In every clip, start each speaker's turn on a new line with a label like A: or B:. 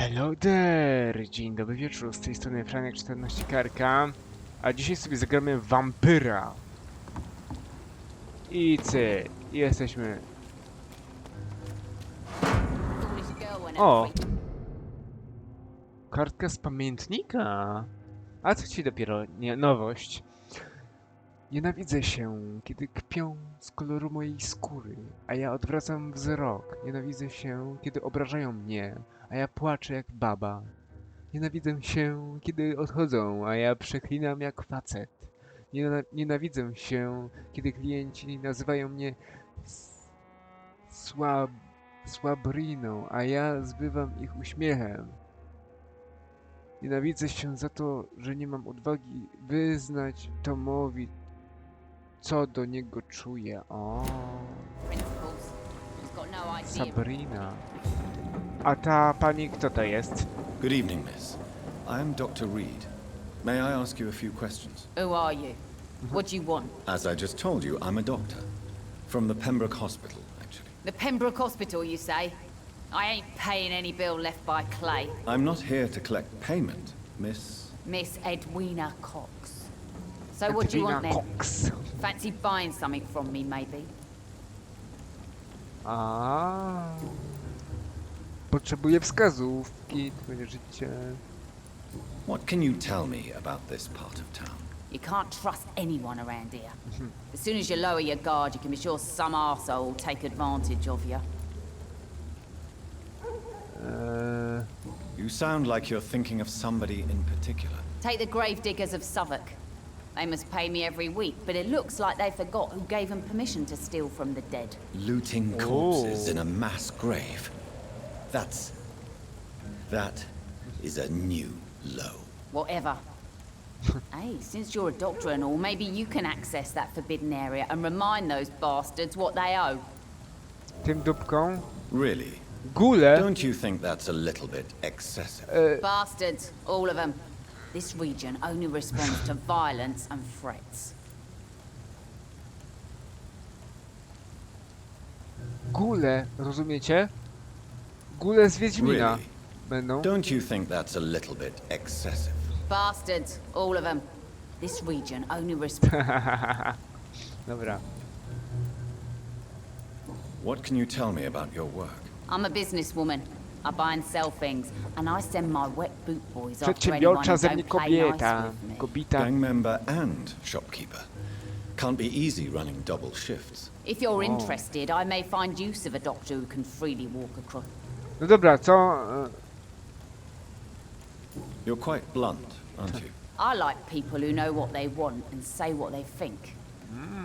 A: Hello there! Dzień dobry wieczór, z tej strony Franek 14 Karka. A dzisiaj sobie zagramy Vampyra. I cyk, jesteśmy. O! Kartka z pamiętnika. A co ci dopiero nie nowość. Nienawidzę się, kiedy kpią z koloru mojej skóry, a ja odwracam wzrok. Nienawidzę się, kiedy obrażają mnie, a ja płaczę jak baba. Nienawidzę się, kiedy odchodzą, a ja przeklinam jak facet. Nienawidzę się, kiedy klienci nazywają mnie słabriną, a ja zbywam ich uśmiechem. Nienawidzę się za to, że nie mam odwagi wyznać Tomowi, co do niego czuję. O, Sabrina. A ta pani kto to jest?
B: Good evening, miss. I am Dr. Reed. May I ask you a few questions?
C: Who are you? What do you want?
B: As I just told you, I'm a doctor. From the Pembroke Hospital, actually.
C: The Pembroke Hospital, you say? I ain't paying any bill left by Clay.
B: I'm not here to collect payment, miss.
C: Miss Edwina Cox. So what do you want then?
A: Cox.
C: Fancy buying something from me, maybe?
A: A. Potrzebuję wskazówki, twoje życie.
B: What can you tell me about this part of town?
C: You can't trust anyone around here. As soon as you lower your guard, you can be sure some arsehole will take advantage of you.
B: You sound like you're thinking of somebody in particular.
C: Take the gravediggers of Southwark. They must pay me every week, but it looks like they forgot who gave them permission to steal from the dead.
B: Looting corpses in a mass grave. That is a new low.
C: Whatever. Hey, since you're a doctor and all, maybe you can access that forbidden area and remind those bastards what they owe.
A: Tym dupką.
B: Really?
A: Gule.
B: Don't you think that's a little bit excessive?
C: Bastards, all of them. This region only responds to violence and threats.
A: Gule, rozumiecie? Gule z Wiedźmina
B: Really?
A: będą.
B: Don't you think that's a little bit excessive?
C: Bastards, all of them. This region only responds...
A: Dobra.
C: What
B: can you tell me about your work?
C: I'm a businesswoman. I buy and sell things, and I send my wet boot boys after anyone
A: Przedsiębiorcza
C: who
A: ze
C: don't
A: mnie
C: play nice
A: kobieta.
C: with me.
A: Kobieta.
B: Gang member and shopkeeper. Can't be easy running double shifts.
C: If you're interested, I may find use of a doctor who can freely walk across...
A: No dobra, co?
B: You're quite blunt, aren't you?
C: I like people who know what they want and say what they think.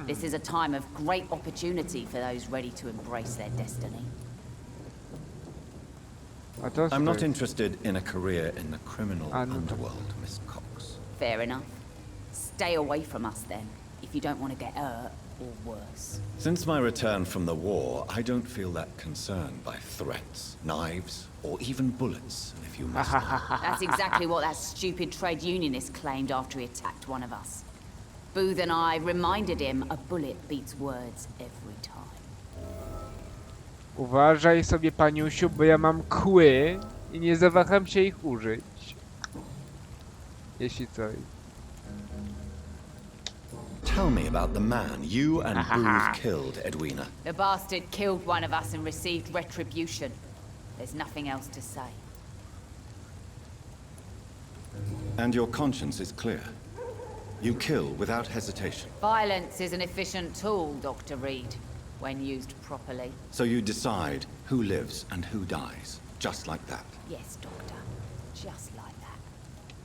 C: This is a time of great opportunity for those ready to embrace their destiny.
A: A to
B: I'm not
A: jest?
B: interested in a career in the criminal
A: no to-
B: underworld, Miss Cox.
C: Fair enough. Stay away from us then, if you don't want to get hurt or worse.
B: Since my return from the war, I don't feel that concerned by threats, knives, or even bullets, if you must know.
C: That's exactly what that stupid trade unionist claimed after he attacked one of us. Booth and I reminded him a bullet beats words every time.
A: Uważaj sobie, paniusiu, bo ja mam kły i nie zawaham się ich użyć. Jeśli coś.
B: Tell me about the man you and Booth killed, Edwina.
C: The bastard killed one of us and received retribution. There's nothing else to say.
B: And your conscience is clear. You kill without hesitation.
C: Violence is an efficient tool, Dr. Reed, when used properly.
B: So you decide who lives and who dies, just like that.
C: Yes, Doctor. Just like that.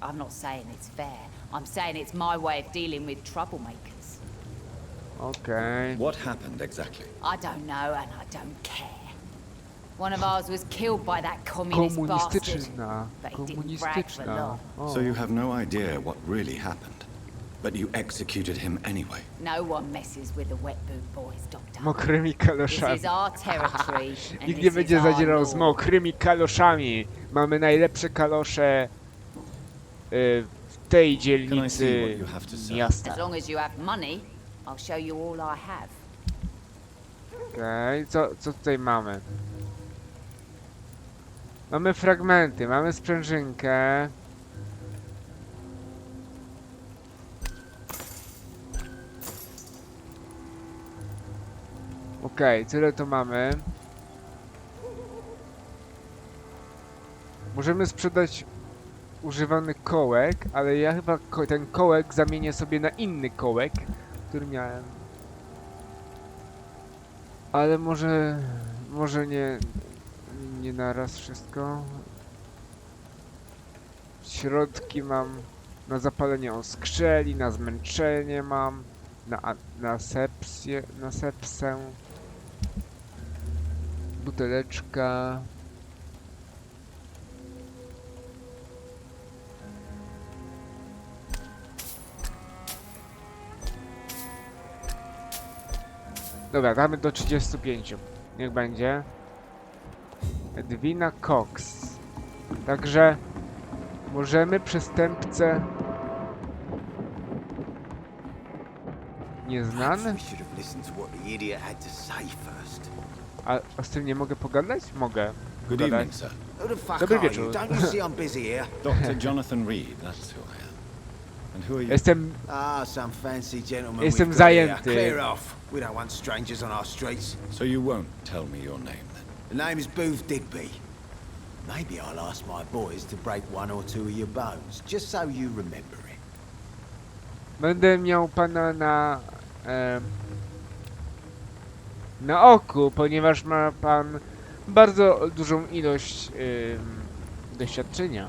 C: I'm not saying it's fair. I'm saying it's my way of dealing with troublemakers.
A: Okej.
B: What happened exactly?
C: I don't know and I don't care. One of ours was killed by that communist bastard.
A: Komunistyczna.
C: But he didn't brag for
A: Komunistyczna.
C: long.
A: O.
B: So you have no idea what really happened, but you executed him anyway.
C: No one messes with the wet boot boys, Doctor.
A: Mokrymi
C: This
A: kaloszami.
C: is our territory and
A: Nikt nie
C: this is
A: będzie
C: our
A: zadzierał z
C: law.
A: mokrymi kaloszami. Mamy najlepsze kalosze w tej
B: Can I see
A: dzielnicy
B: what you have to say?
C: As
A: miasta.
C: long as you have money, I'll show you all I have.
A: Okej, co tutaj mamy? Mamy fragmenty, mamy sprężynkę. Okej, tyle to mamy. Możemy sprzedać używany kołek, ale ja chyba ten kołek zamienię sobie na inny kołek, który miałem. Ale może nie naraz wszystko. Środki mam na zapalenie oskrzeli, na zmęczenie mam, na sepsę. Buteleczka. Dobra, damy do 35. Niech będzie. Edwina Cox. Także możemy przestępcę nieznany? A z tym nie mogę pogadać? Mogę.
B: Good
A: pogadać.
B: evening, sir.
D: Who the fuck
A: Dobry
D: are
A: wieczór.
D: you? Don't you see I'm busy here?
B: Dr. Jonathan Reed, that's who I am. And who are you?
A: Jestem...
D: Ah, some fancy gentleman
A: Jestem
D: we've got here.
A: zajęty.
D: Clear off. We don't want strangers on our streets.
B: So you won't tell me your name then?
D: The name is Booth Digby. Maybe I'll ask my boys to break one or two of your bones, just so you remember it.
A: Będę miał pana na oku, ponieważ ma pan bardzo dużą ilość doświadczenia.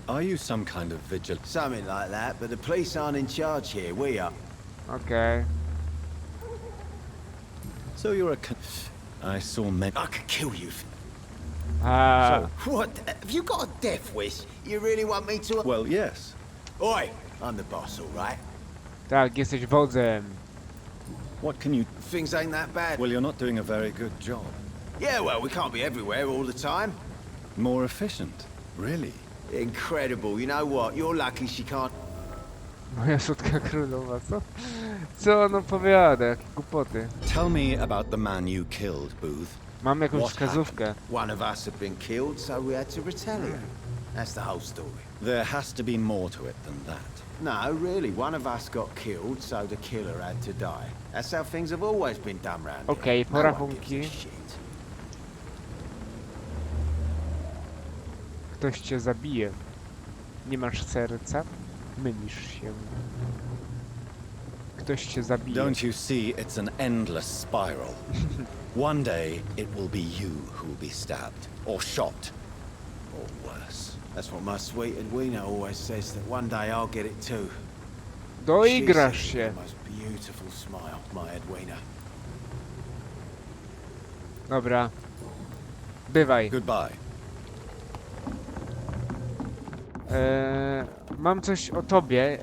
B: Are you some kind of vigil?
D: Something like that, but the police aren't in charge here. We are.
A: Okej.
B: So you're I saw men.
D: I could kill you.
A: A,
D: What? Have you got a death wish? You really want me to?
B: Well, yes.
D: Oi, I'm the boss, all right?
A: tak, jesteś wodzem.
B: What can you...
D: Things ain't that bad.
B: Well, you're not doing a very good job.
D: Yeah, well, we can't be everywhere all the time.
B: More efficient. Really?
D: Incredible. You know what? You're lucky she can't.
A: Moja słodka królowa, co? Co on opowiada? Jakie głupoty.
B: Tell me about the man you killed, Booth.
A: Mam jakąś
D: What
A: wskazówkę.
D: happened? One of us had been killed, so we had to retaliate. That's the whole story.
B: There has to be more to it than that.
D: No, really, one of us got killed, so the killer had to die. That's how things have always been done round here.
A: Okej,
D: No one
A: porachunki.
D: gives a shit.
A: Ktoś cię zabije. Nie masz serca? Mylisz się. Ktoś cię zabije.
B: Don't you see it's an endless spiral? One day it will be you who will be stabbed, or shot, or worse.
D: That's what my sweet Edwina always says, that one day I'll get it too.
A: Doigrasz
D: She's
A: się.
D: the most beautiful smile, my Edwina.
A: Dobra. Bywaj.
B: Goodbye.
A: Mam coś o tobie.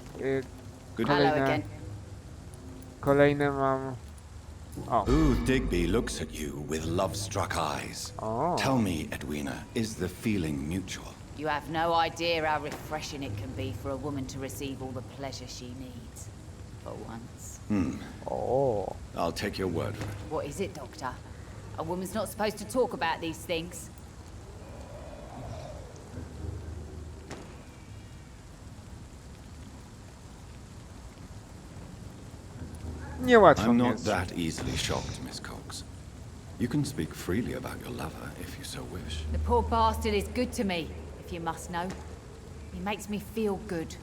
B: Good
C: Hello
A: Kolejne,
C: again.
A: kolejne mam... O.
B: Booth Digby looks at you with love-struck eyes.
A: O.
B: Tell me, Edwina, is the feeling mutual?
C: You have no idea how refreshing it can be for a woman to receive all the pleasure she needs. For once.
A: O.
B: I'll take your word for it.
C: What is it, Doctor? A woman's not supposed to talk about these things.
A: Niełatwo
B: I'm
A: mi
B: not
A: jest.
B: that easily shocked, Miss Cox. You can speak freely about your lover if you so wish.
C: The poor bastard is good to me, if you must know. He makes me feel good.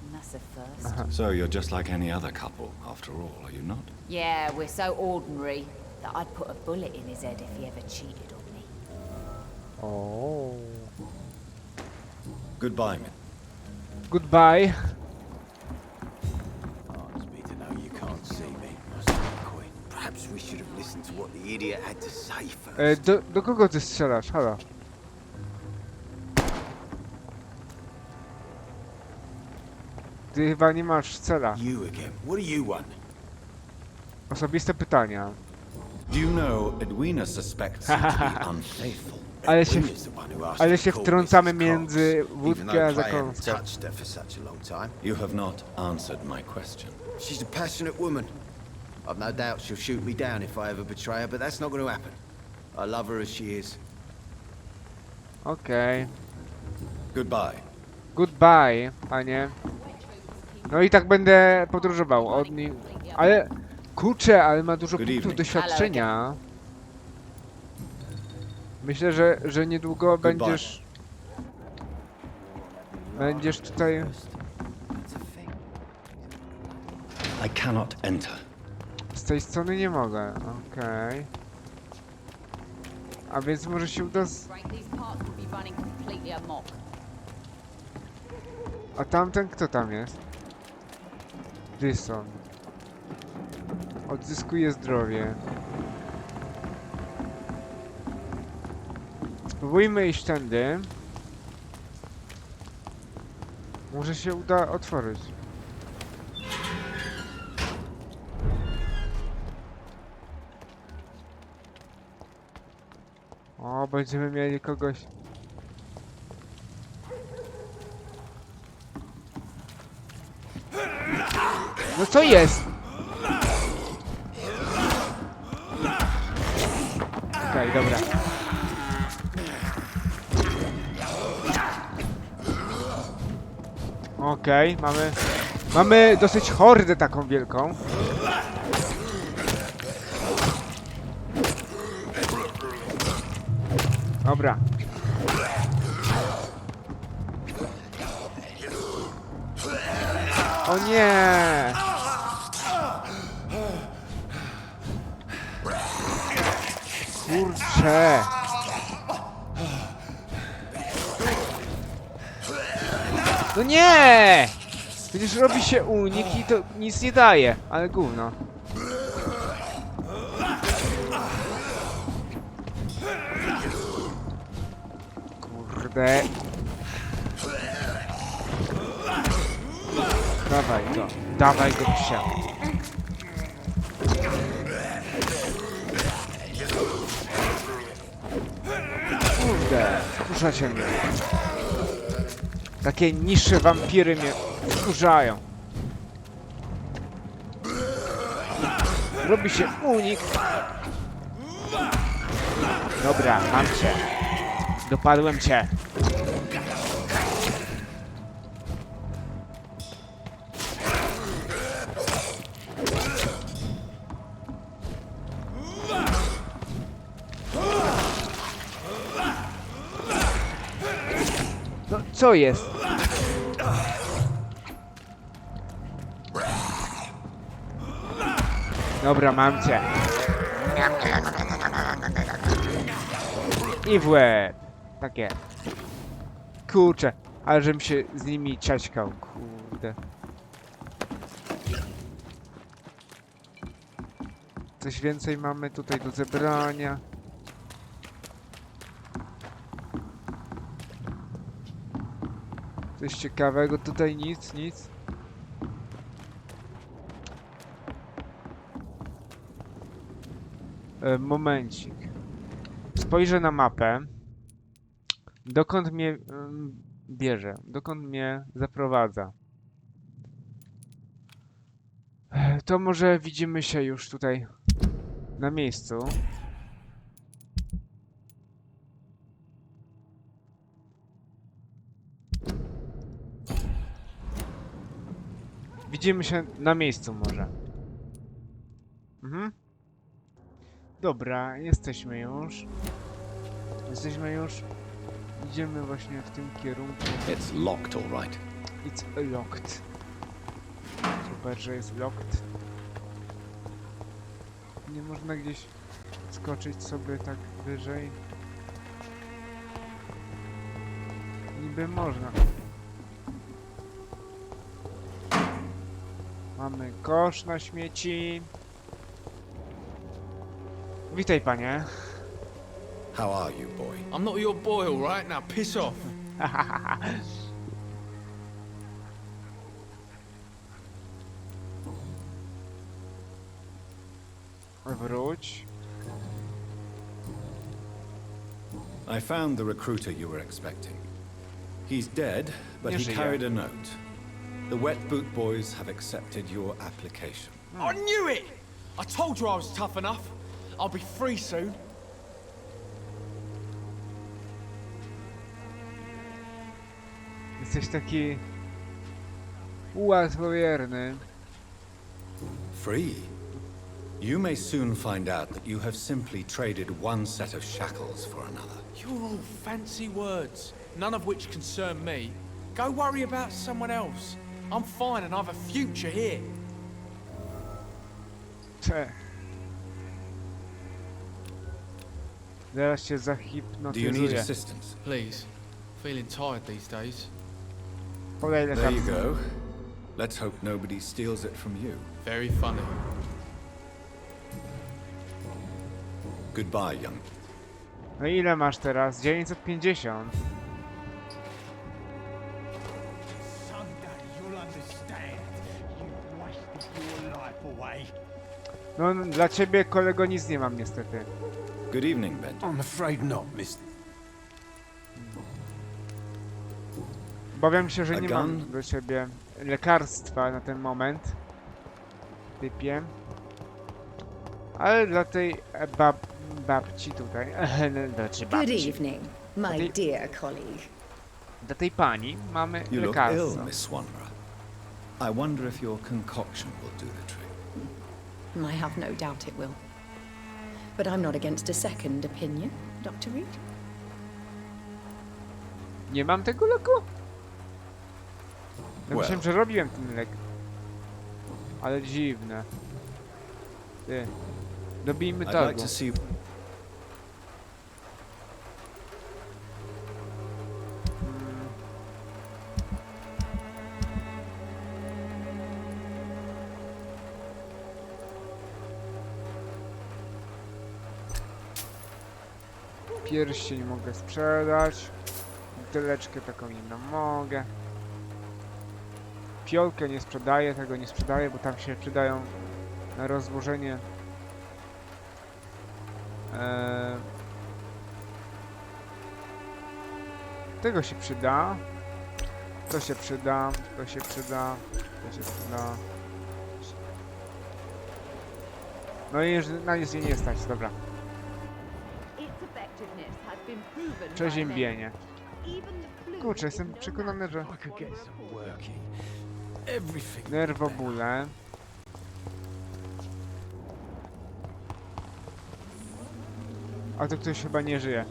C: And that's a first.
B: So you're just like any other couple, after all, are you not?
C: Yeah, we're so ordinary that I'd put a bullet in his head if he ever cheated on me.
A: O.
B: Goodbye, Miss.
A: Goodbye.
D: Hearts me to know you can't see me, my sweet queen. Perhaps we should have listened to what the idiot had to say first.
A: Do kogo ty strzelasz? Halo. Ty chyba nie masz cela.
D: You again. What do you want?
A: Osobiste pytania.
B: Do you know Edwina suspects you to be unfaithful?
A: Ale się,
D: Edwina's the one who asked
A: ale
D: to
A: się
D: call
A: wtrącamy
D: Mrs.
A: między
D: Cox, even
A: wódkę
D: though
A: a
D: Clay hadn't
A: zakąskę.
D: touched her for such a long time.
B: You have not answered my question.
D: She's a passionate woman. I've no doubt she'll shoot me down if I ever betray her, but that's not going to happen. I love her as she is.
A: Okej.
B: Goodbye.
A: Goodbye, panie. No i tak będę podróżował od nich. Ale kurczę, ale ma dużo
B: Good
A: punktów
B: evening.
A: doświadczenia. Myślę, że niedługo będziesz tutaj.
B: I cannot enter.
A: Z tej strony nie mogę. Okej. A więc może się uda.
C: Frank, these parts would be running completely amok.
A: A tamten kto tam jest? Dyson. Odzyskuje zdrowie. Spróbujmy iść tędy. Może się uda otworzyć. O, będziemy mieli kogoś. No co jest? Okej, dobra. Okej, mamy dosyć hordę taką wielką. Dobra. O nie! Kurczę! No nie! Przecież robi się unik i to nic nie daje, ale gówno. Kurde. Dawaj go psia. Kurde, wkurzacie mnie. Takie niższe wampiry mnie wkurzają. Robi się unik. Dobra, mam cię. Dopadłem cię. No, co jest? Dobra, mam cię. I w łeb. Takie. Kurczę, ale żebym się z nimi ciaćkał, kurde. Coś więcej mamy tutaj do zebrania. Coś ciekawego tutaj, nic. Momencik. Spojrzę na mapę. Dokąd mnie bierze? Dokąd mnie zaprowadza? To może widzimy się już tutaj na miejscu. Widzimy się na miejscu może. Dobra, jesteśmy już. Idziemy właśnie w tym kierunku.
B: It's locked, all right.
A: It's locked. Super, że jest locked. Nie można gdzieś skoczyć sobie tak wyżej. Niby można. Mamy kosz na śmieci. Witaj, panie.
B: How are you, boy?
E: I'm not your boy, all right? Now piss off.
A: Wróć.
B: I found the recruiter you were expecting. He's dead, but
A: Nie
B: he
A: żyje.
B: carried a note. The Wet Boot Boys have accepted your application.
E: I knew it! I told you I was tough enough. I'll be free soon.
A: Jesteś taki... łatwowierny.
B: Free? You may soon find out that you have simply traded one set of shackles for another.
E: You're all fancy words, none of which concern me. Go worry about someone else. I'm fine and I've a future here.
A: Cze. Zaraz cię
B: Do you need
A: zahipnotyzuję.
B: assistance?
E: Please. Feeling tired these days.
A: Podaj
B: There you
A: lekarstwo.
B: go. Let's hope nobody steals it from you.
E: Very funny.
B: Goodbye, young.
A: No ile masz teraz? 950.
F: Someday you'll understand. You wasted your life away.
A: No dla ciebie, kolego, nic nie mam niestety.
B: Good evening, Benjamin.
F: I'm afraid not, miss.
A: Obawiam się, że nie
B: A
A: mam
B: gun?
A: do ciebie lekarstwa na ten moment. Typie. Ale dla tej babci tutaj. Znaczy
G: Good
A: babci.
G: evening, my
A: Okay.
G: dear colleague.
A: Dla tej pani mamy
B: You look
A: lekarstwo.
B: ill, Miss Swanborough. I wonder if your concoction will do the trick.
G: I have no doubt it will. But I'm not against a second opinion, Dr. Reed.
A: Nie mam tego leku? Ja myślałem, że robiłem ten lek. Ale dziwne. Ty. Dobijmy
B: I'd
A: tego.
B: like to see...
A: Pierścień mogę sprzedać. Buteleczkę taką inną mogę. Fiolkę nie sprzedaję, tego nie sprzedaję, bo tam się przydają na rozłożenie. Tego się przyda. To się przyda, to się przyda, to się przyda. No i już na nic mnie nie stać, dobra. Przeziębienie. Kurczę, jestem przekonany, że
F: I could get some working. Everything.
A: nerwobóle. A tu ktoś chyba nie żyje.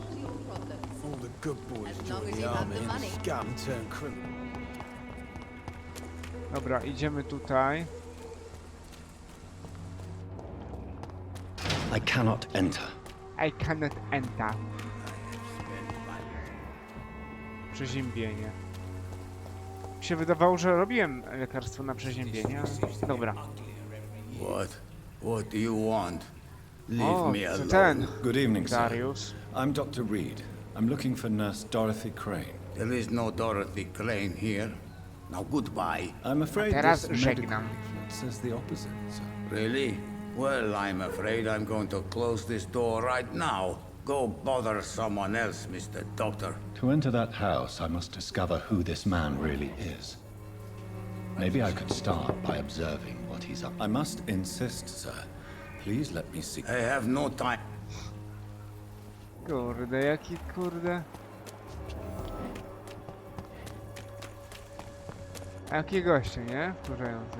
F: All the good boys join the army and the scum turn criminal.
A: Dobra, idziemy tutaj.
B: I cannot enter.
A: I cannot enter. Przeziębienie. Mi się wydawało, że robiłem lekarstwo na przeziębienie. ale- Dobra.
H: What? What do you want? Leave
A: O,
H: me
A: to
H: alone.
A: ten.
B: Good evening, sir.
A: Darius.
B: I'm Dr. Reed. I'm looking for Nurse Dorothy Crane.
H: There is no Dorothy Crane here. Now goodbye.
B: I'm afraid
A: teraz
B: this medical
A: żegnam.
B: leaflet says the opposite, sir.
H: Really? Well, I'm afraid I'm going to close this door right now. Go bother someone else, Mr. Doctor.
B: To enter that house, I must discover who this man really is. Maybe I could start by observing what he's up. I must insist, sir. Please let me see.
H: I have no time.
A: Kurde, jaki kurde. Jaki goście, nie? Wkurzający.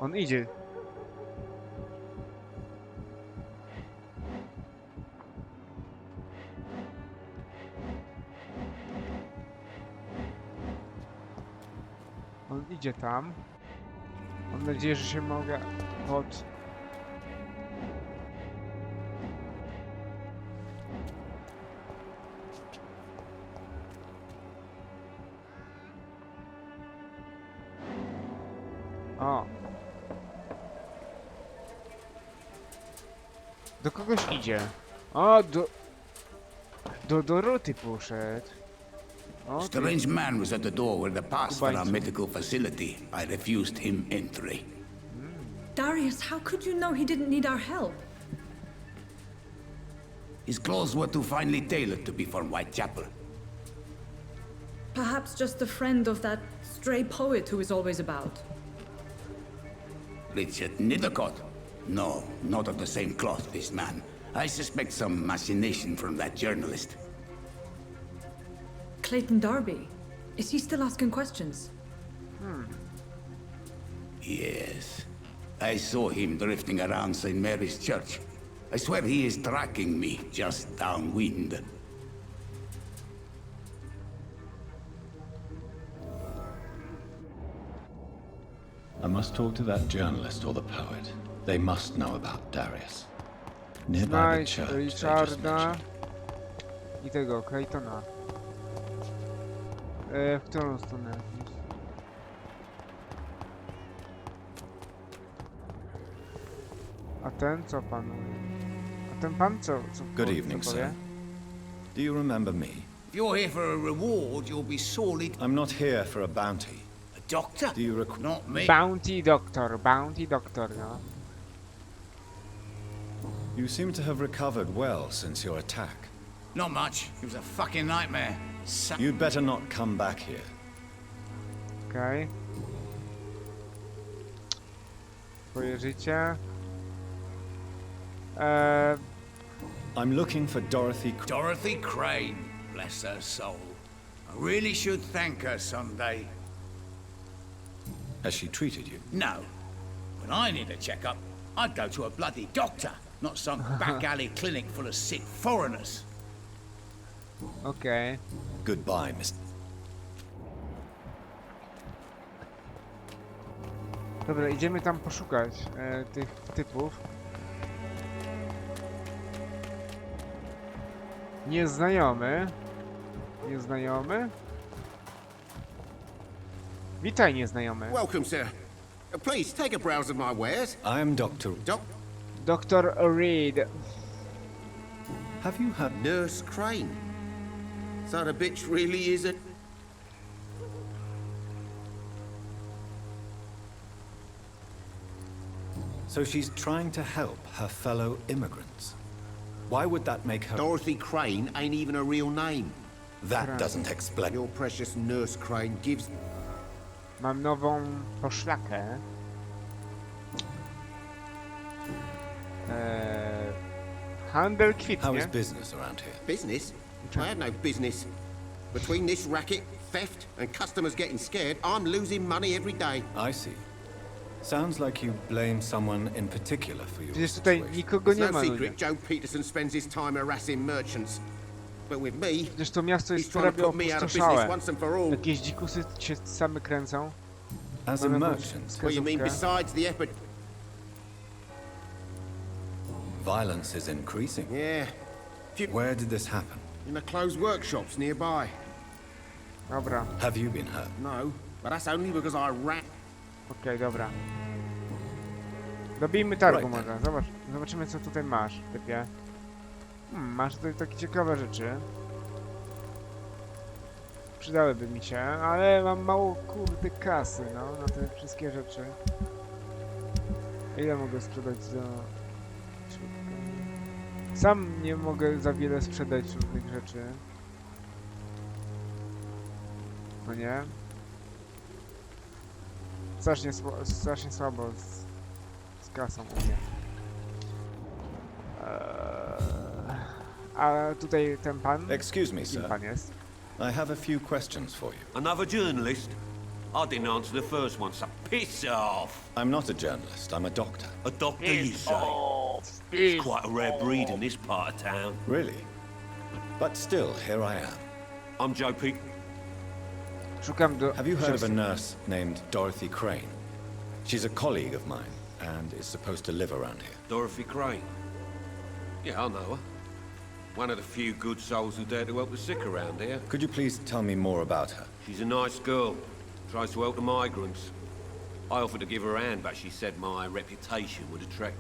A: On idzie. On idzie tam. Mam nadzieję, że się mogę pod... O. Do kogoś idzie. O, do Doroty poszedł. O, ty.
H: Strange man was at the door with the pass for our
A: Kubańców.
H: medical facility. I refused him entry.
I: Darius, how could you know he didn't need our help?
H: His clothes were too finely tailored to be from Whitechapel.
I: Perhaps just a friend of that stray poet who is always about.
H: Richard Nethercott. No, not of the same cloth, this man. I suspect some machination from that journalist.
I: Clayton Darby. Is he still asking questions?
H: Yes. I saw him drifting around St. Mary's Church. I swear he is tracking me just downwind.
B: I must talk to that journalist or the poet. They must know about Darius. Nearby the
A: Znajdź
B: church they just
A: Richarda
B: mentioned.
A: i tego, Claytona. W którą stronę? A ten co panu? A ten pan co?
B: Good evening,
A: co
B: sir.
A: powie?
B: Do you remember me?
H: If you're here for a reward, you'll be sorely...
B: I'm not here for a bounty.
H: A doctor?
B: Do you recall?
H: Not me.
A: Bounty Doctor, no.
B: You seem to have recovered well since your attack.
H: Not much. It was a fucking nightmare.
B: You'd better not come back here.
A: Okej. Twoje życie.
B: I'm looking for Dorothy.
H: Dorothy Crane, bless her soul. I really should thank her someday.
B: Has she treated you?
H: No. When I need a checkup, I'd go to a bloody doctor, not some back alley clinic full of sick foreigners.
A: Okej.
B: Goodbye, Mr.
A: Dobra, idziemy tam poszukać tych typów. Nieznajomy. Nieznajomy. Witaj, nieznajomy.
J: Welcome, sir. Please take a browse of my wares.
B: I am Dr.
A: Dr. Reed.
B: Have you had...
J: Nurse Crane. So the bitch really is a...
B: So she's trying to help her fellow immigrants. Why would that make her...
J: Dorothy Crane ain't even a real name.
B: That doesn't explain...
J: Your precious Nurse Crane gives...
A: Mam nową poszlakę. Handel
B: How
A: kwitnie.
B: is business around here?
J: Business? I have no business. Between this racket, theft, and customers getting scared, I'm losing money every day.
B: I see. Sounds like you blame someone in particular for your
A: Przecież tutaj
B: situation.
A: nikogo
J: It's
A: nie
J: no
A: ma. Ludzie.
J: secret Joe Peterson spends his time harassing merchants. But with me,
A: Przecież to miasto
J: he's
A: jest
J: trying to
A: prawie
J: put me out of business
A: opustoszałe.
J: once and for all.
A: Jakieś dzikusy się same kręcą.
B: As a
A: Mamy
B: merchant,
J: What you mean
A: wskazówkę.
J: besides the epidemic?
B: violence is increasing.
J: Yeah,
B: Where did this happen?
J: in the closed workshops nearby.
A: Dobra,
B: Have you been hurt?
J: No, but that's only because I ran.
A: okej, dobra. Dobijmy targu
B: Right
A: może. Zobaczymy co tutaj masz, typie. Masz tutaj takie ciekawe rzeczy. Przydałyby mi się, ale mam mało kurde kasy, no, na te wszystkie rzeczy. Ile mogę sprzedać za... Sam nie mogę za wiele sprzedać różnych rzeczy. No nie? Strasznie słabo z kasą u mnie. A tutaj ten pan?
B: Excuse me,
A: Kim
B: sir.
A: pan jest?
B: I have a few questions for you.
K: Another journalist? I didn't answer the first one, so piss off!
B: I'm not a journalist, I'm a doctor.
K: A doctor, you say? It's quite a rare breed in this part of town.
B: Really? But still, here I am.
K: I'm Joe Pete.
A: Szukam do...
B: Have you heard of a nurse named Dorothy Crane? She's a colleague of mine, and is supposed to live around here.
K: Dorothy Crane. Yeah, I know her. One of the few good souls who dare to help the sick around here.
B: Could you please tell me more about her?
K: She's a nice girl. Tries to help the migrants. I offered to give her a hand, but she said my reputation would attract.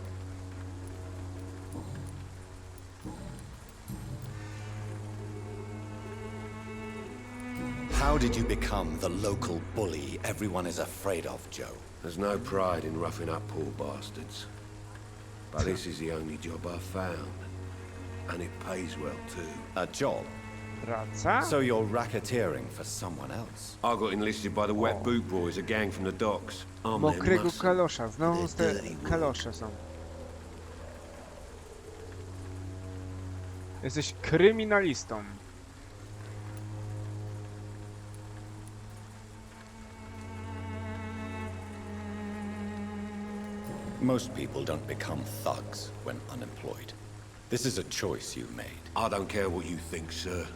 B: How did you become the local bully everyone is afraid of, Joe?
K: There's no pride in roughing up poor bastards. But this is the only job I've found. And it pays well, too.
B: A job?
A: Praca?
B: So you're racketeering for someone else?
K: I got enlisted by the Wet Boot Boys, a gang from the docks. I'm their
A: Mokrego
K: muscle.
A: kalosza. Znowu
K: They're
A: te
K: dirty work.
A: kalosze są. Jesteś kryminalistą.
B: Most people don't become thugs when unemployed. This is a choice you made.
K: I don't care what you think, sir.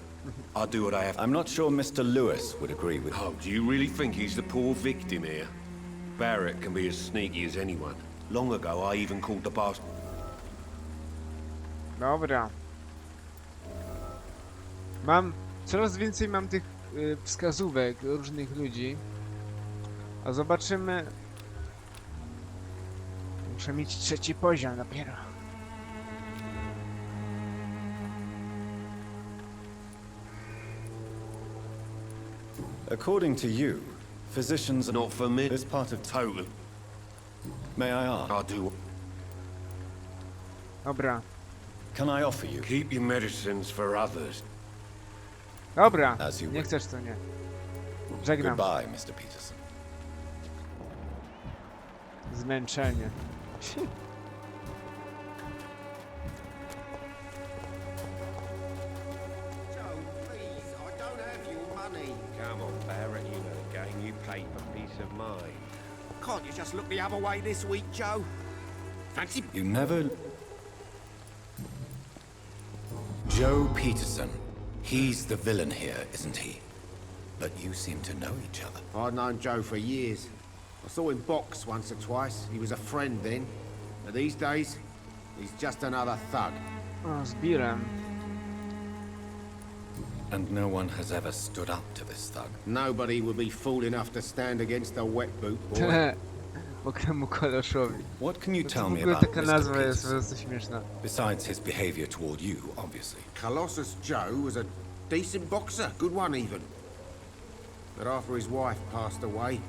K: I do what I have.
B: I'm not sure Mr. Lewis would agree with
K: Oh, do you really think he's the poor victim here? Barrett can be as sneaky as anyone. Long ago, I even called the bastard.
A: Dobra. Mam... Coraz więcej mam tych wskazówek różnych ludzi. A zobaczymy... Muszę mieć 3. poziom dopiero.
B: According to you, physicians are
K: Not for me.
B: this part of
K: Totally.
B: May I ask?
K: I do.
A: Dobra.
B: Can I offer you?
K: Keep your medicines for others.
A: Dobra.
B: As you
A: Nie
B: wish.
A: chcesz to nie. Żegnam.
B: Goodbye, Mr. Peterson.
A: Zmęczenie.
J: Joe, please, I don't have your money.
K: Come on, Barrett, you know the game. You pay for peace of mind.
J: Can't you just look the other way this week, Joe? Fancy...
B: You never... Joe Peterson. He's the villain here, isn't he? But you seem to know each other.
J: I've known Joe for years. I saw him box once or twice. He was a friend then. But these days, he's just another thug.
A: O, z Birem.
B: And no one has ever stood up to this thug.
J: Nobody would be fool enough to stand against a wet boot boy.
A: Mokremu koloszowi.
B: What can you
A: To
B: tell
A: w
B: me
A: ogóle
B: about
A: taka
B: Mr.
A: nazwa jest po
B: Peterson?
A: prostu śmieszna.
B: Besides his behavior toward you, obviously.
J: Colossus Joe was a decent boxer, good one even. But after his wife passed away,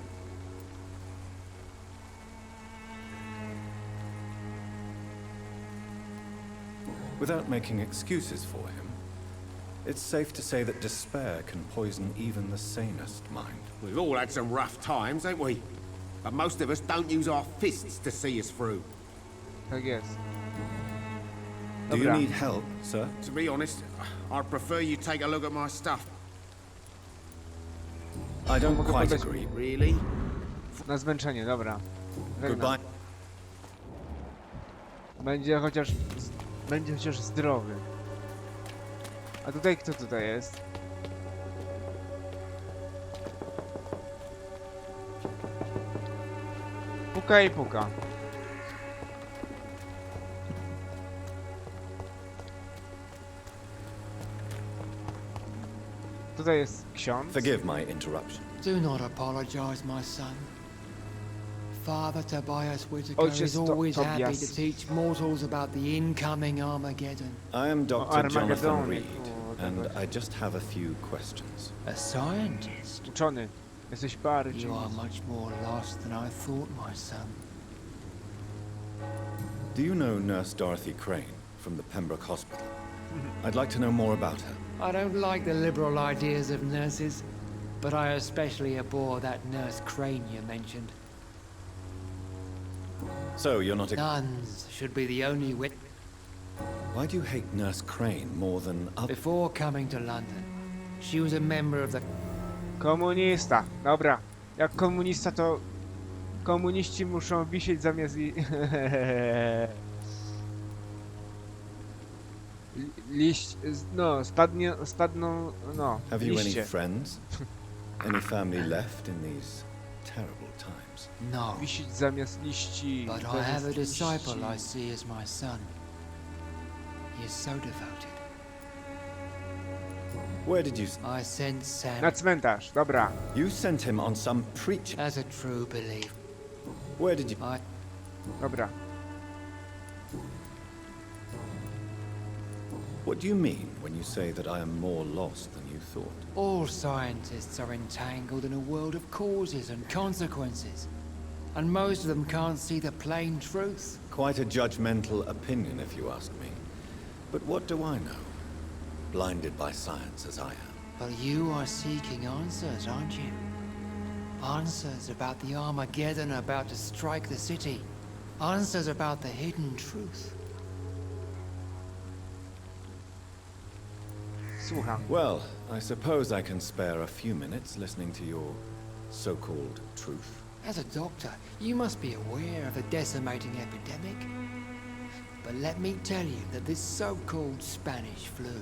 B: Without making excuses for him, it's safe to say that despair can poison even the sanest mind.
J: we've all had some rough times, ain't we? But most of us don't use our fists to see us through.
A: Tak jest.
B: Do you
A: Dobra.
B: need help, sir?
J: To be honest, I'd prefer you take a look at my stuff.
B: I don't
A: Mogę
B: quite
A: podać-
B: agree.
J: Really?
A: Na zmęczenie, dobra. Żegnam.
B: Goodbye.
A: Będzie chociaż zdrowy. A tutaj kto tutaj jest? Puka i puka. Tutaj jest ksiądz.
B: Forgive my interruption.
L: Do not apologize, my son. Father Tobias Whitaker
A: Ojciec
L: is always happy
A: Tobias.
L: to teach mortals about the incoming Armageddon.
B: I am Dr.
A: Armageddon.
B: Jonathan Reed,
A: O,
B: and
A: dobra.
B: I just have a few questions.
L: A scientist?
A: Uczony. Jesteś bardziej.
L: You are much more lost than I thought, my son.
B: Do you know Nurse Dorothy Crane from the Pembroke Hospital? I'd like to know more about her.
L: I don't like the liberal ideas of nurses, but I especially abhor that Nurse Crane you mentioned.
B: So, you're not a...
L: Nuns should be the only wit.
B: Why do you hate Nurse Crane more than other...
L: Before coming to London, she was a member of the...
A: Komunista. Dobra. Jak komunista to... Komuniści muszą wisieć zamiast... Liść... No, spadną... No,
B: Have you any
A: liście.
B: friends? Any family left in these terrible times?
L: No.
A: Wisieć zamiast liści.
L: But I
A: zamiast
L: have a
A: liści.
L: disciple I see as my son. He is so devoted.
B: Where did you...
L: I sent Sam
A: Na cmentarz, dobra.
B: You sent him on some preaching...
L: as a true believer.
B: Where did you...
A: Dobra.
B: What do you mean when you say that I am more lost than you thought?
L: All scientists are entangled in a world of causes and consequences. And most of them can't see the plain truth.
B: Quite a judgmental opinion, if you ask me. But what do I know? Blinded by science as I am.
L: But you are seeking answers, aren't you? Answers about the Armageddon about to strike the city. Answers about the hidden truth.
A: słucha.
B: Well, I suppose I can spare a few minutes listening to your so-called truth.
L: As a doctor, you must be aware of the decimating epidemic. But let me tell you that this so-called Spanish flu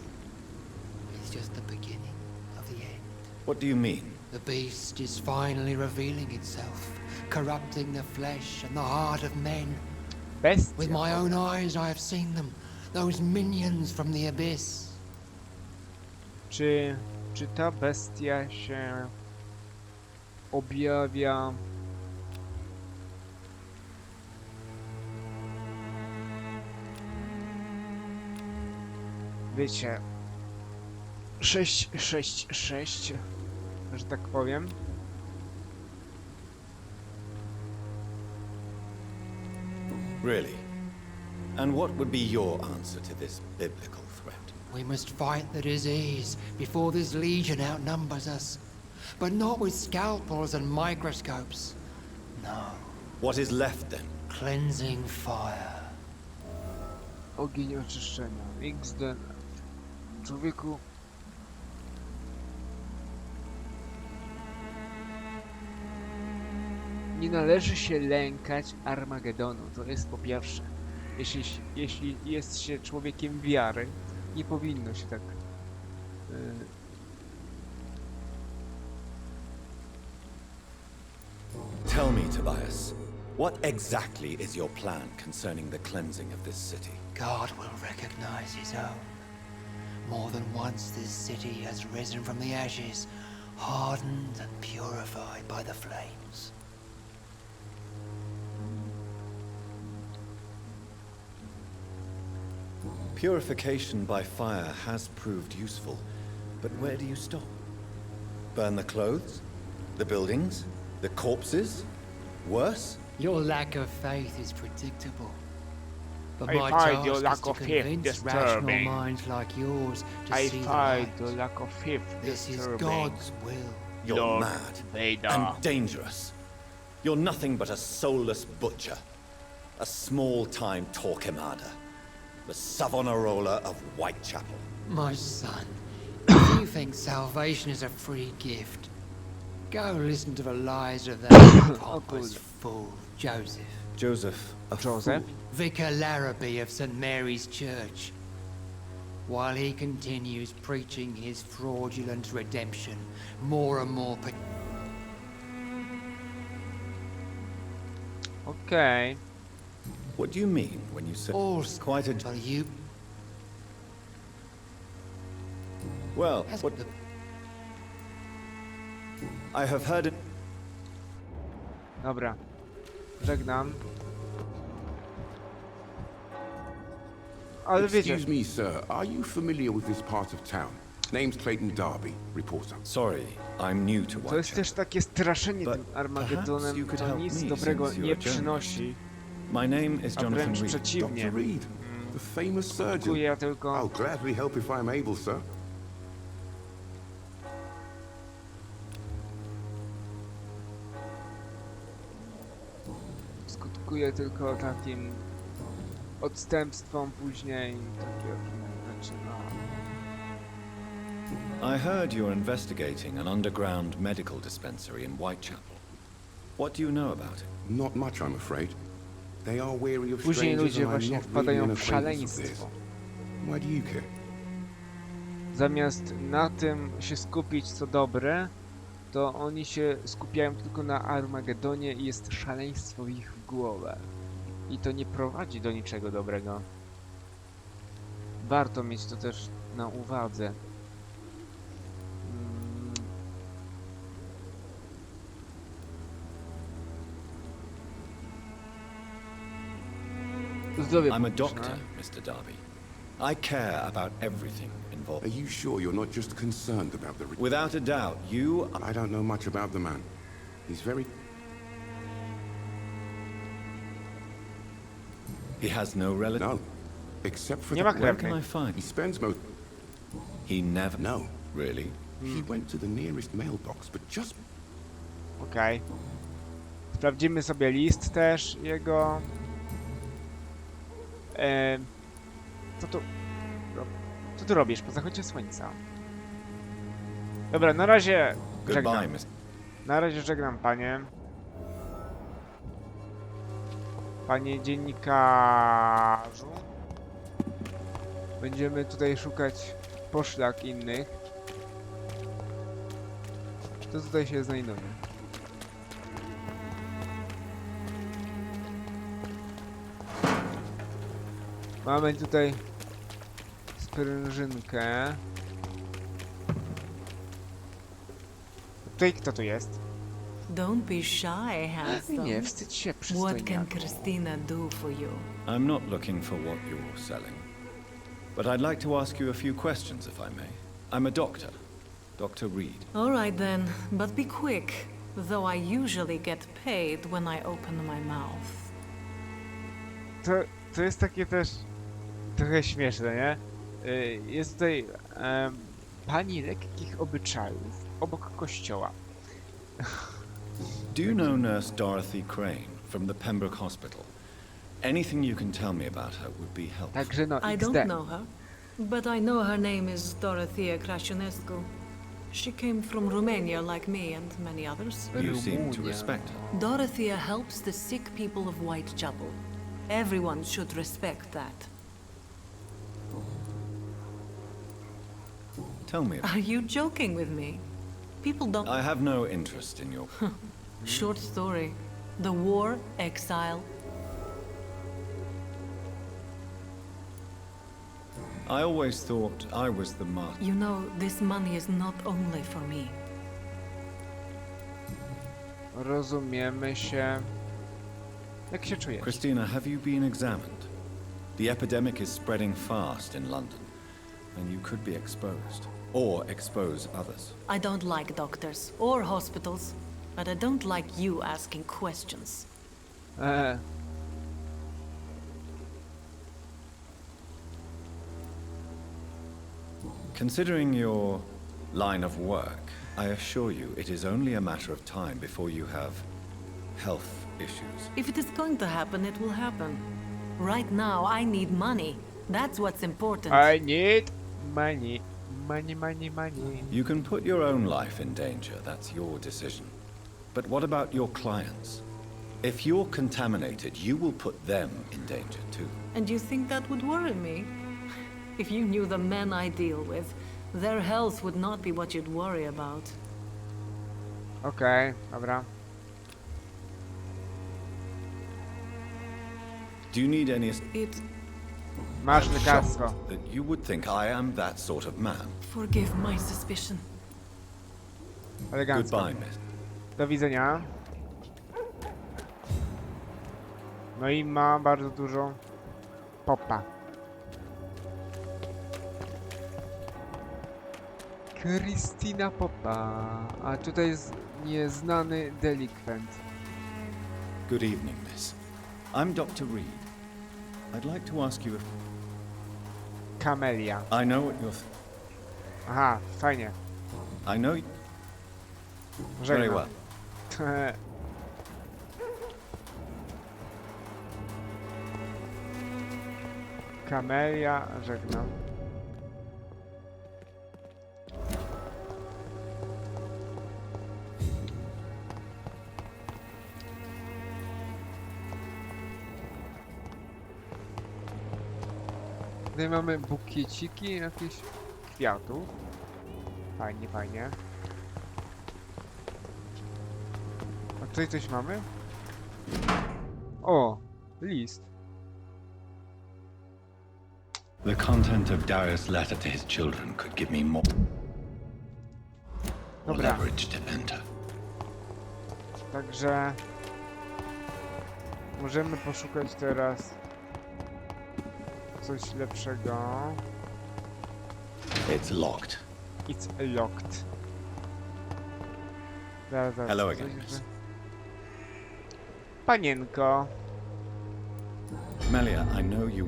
L: is just the beginning of the end.
B: What do you mean?
L: The beast is finally revealing itself, corrupting the flesh and the heart of men.
A: Bestia.
L: With my own eyes I have seen them, those minions from the abyss.
A: Czy ta bestia się objawia wiecie 666, że tak powiem?
B: Really? And what would be your answer to this biblical threat?
L: We must fight the disease before this legion outnumbers us. But not with scalpels and microscopes. No.
B: What is left then?
L: Cleansing fire.
A: Ogień oczyszczenia. XD. Człowieku. Nie należy się lękać Armagedonu. To jest po pierwsze. Jeśli jest się człowiekiem wiary, nie powinno się tak
B: Tell me, Tobias, what exactly is your plan concerning the cleansing of this city?
L: God will recognize his own. More than once this city has risen from the ashes, hardened and purified by the flames.
B: Purification by fire has proved useful, but where do you stop? Burn the clothes? The buildings? The corpses? Worse?
L: Your lack of faith is predictable. But
A: I
L: my
A: find your
L: task
A: lack
L: is to
A: of faith
L: convince rational
A: disturbing.
L: minds like yours to
A: I
L: see the
A: find
L: light.
A: the lack of faith
L: This is
A: disturbing.
L: God's will.
B: You're
A: Lord
B: mad
A: Vader.
B: and dangerous. You're nothing but a soulless butcher. A small-time Torquemada. The Savonarola of Whitechapel.
L: My son, if you think salvation is a free gift, go listen to the lies of that pompous fool, Joseph.
B: Joseph, a
A: Joseph?
B: fool?
L: Vicar Larrabee of St. Mary's Church. While he continues preaching his fraudulent redemption, more and more...
A: Okay.
B: What do you mean when you say
L: All
B: quite a...
L: for you.
B: Well, what... I have heard it...
A: Dobra. Żegnam. Ale wiecie...
M: Excuse me, sir. Are you familiar with this part of town? Name's Clayton Darby, reporter.
B: Sorry, I'm new to
A: To jest też takie straszenie tym Armagedonem, to nic dobrego nie przynosi.
B: My name is
A: A
B: Jonathan
A: wręcz
B: Reed.
A: przeciwnie.
M: Dr. Reed, the famous surgeon.
A: Skutkuje tylko...
M: I'll gladly help if I'm able, sir.
A: Skutkuje tylko takim odstępstwom później. Takie, znaczy, no.
B: I heard you're investigating an underground medical dispensary in Whitechapel. What do you know about it?
M: Not much, I'm afraid. They are wary of
A: Później
M: strangers
A: ludzie
M: and I'm
A: właśnie
M: not really
A: wpadają
M: an
A: w
M: acquaintance of theirs.
A: szaleństwo.
M: Why do you care?
A: Zamiast na tym się skupić co dobre, to oni się skupiają tylko na Armagedonie i jest szaleństwo w ich głowach. I to nie prowadzi do niczego dobrego. Warto mieć to też na uwadze.
B: I'm a doctor, Mr. Darby. I care about everything involved.
M: Are you sure you're not just concerned about the...
B: Without a doubt, you...
M: I don't know much about the man. He's very...
B: He has no relative?
M: No. Except for
A: Nie ma
M: the... Where
B: can I find?
M: He spends most...
B: He never...
M: No.
B: Really?
M: He went to the nearest mailbox, but just...
A: Okej. Sprawdzimy sobie list też jego. Co tu robisz po zachodzie słońca? Dobra, na razie żegnam.
B: Goodbye, Miss.
A: Na razie żegnam, panie. Panie dziennikarzu. Będziemy tutaj szukać poszlak innych. Co tutaj się znajduje? Mamy tutaj sprężynkę. Tutaj kto tu jest?
N: Don't be shy, handsome.
A: Nie, wstydź się,
N: What
A: przystojniaku.
N: can Christina do for you?
B: I'm not looking for what you're selling. But I'd like to ask you a few questions, if I may. I'm a doctor. Dr. Reed.
N: All right then, but be quick. Though I usually get paid when I open my mouth.
A: To jest takie też trochę śmieszne, nie? Jest tutaj pani lekkich obyczajów obok kościoła.
B: Do you know Nurse Dorothy Crane from the Pembroke Hospital? Anything you can tell me about her would be helpful.
A: Także no,
N: I don't know her, but I know her name is Dorothea Crasionescu. She came from Romania like me and many others.
B: You seem to respect her.
N: Dorothea helps the sick people of Whitechapel. Everyone should respect that.
B: Tell me.
N: Are you joking with me? People don't...
B: I have no interest in your...
N: Short story. The war, exile.
B: I always thought I was the martyr.
N: You know, this money is not only for me.
A: Rozumiemy się. Jak się czujesz?
B: Christina, have you been examined? The epidemic is spreading fast in London, and you could be exposed, or expose others.
N: I don't like doctors or hospitals, but I don't like you asking questions.
B: Considering your line of work, I assure you it is only a matter of time before you have health issues.
N: If it is going to happen, it will happen. Right now, I need money. That's what's important.
A: I need money. Money, money, money.
B: You can put your own life in danger, that's your decision. But what about your clients? If you're contaminated, you will put them in danger too.
N: And you think that would worry me? If you knew the men I deal with, their health would not be what you'd worry about.
A: Okej, dobra.
B: Do you need any...
A: Masz
B: I'm
A: lekarstwo.
B: shocked that you would think I am that sort of man.
N: Forgive my suspicion.
A: Elegancko.
B: Goodbye, miss.
A: Do widzenia. No i ma bardzo dużo popa. Christina Popa. A tutaj jest nieznany delikwent.
B: Good evening, miss. I'm Dr. Reed. I'd like to ask you if...
A: Kamelia.
B: I know what you're...
A: Aha, fajnie.
B: I know... Very
A: Żegnam.
B: well.
A: Kamelia, żegnam. Tutaj mamy bukieciki jakieś kwiatów. Fajnie, fajnie. A tutaj coś mamy? O! List.
B: The content of Darius' letter to his children could give me more
A: Dobra.
B: leverage to enter.
A: Także możemy poszukać teraz coś lepszego.
B: It's locked.
A: It's locked. Zaraz,
B: Hello
A: coś
B: again,
A: jeszcze?
B: miss.
A: Panienko.
B: Melia, I know you...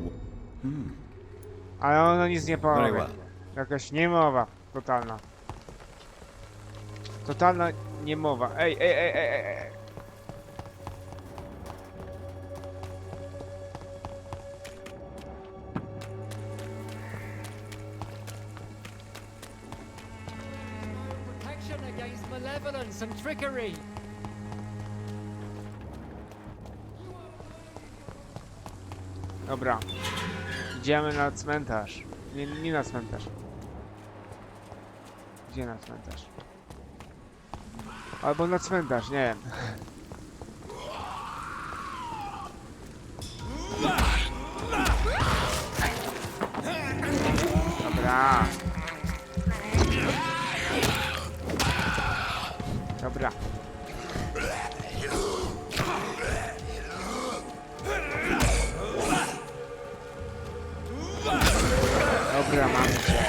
A: Ale ono nic nie
B: Very
A: powie.
B: well.
A: Jakaś niemowa totalna. Totalna niemowa. Ej, ej, ej, ej, ej, ej.
L: against malevolence and trickery.
A: Dobra. Idziemy na cmentarz. Nie na cmentarz. Gdzie na cmentarz? Albo na cmentarz, nie wiem. Dobra. Dobra. Dobra, mam cię.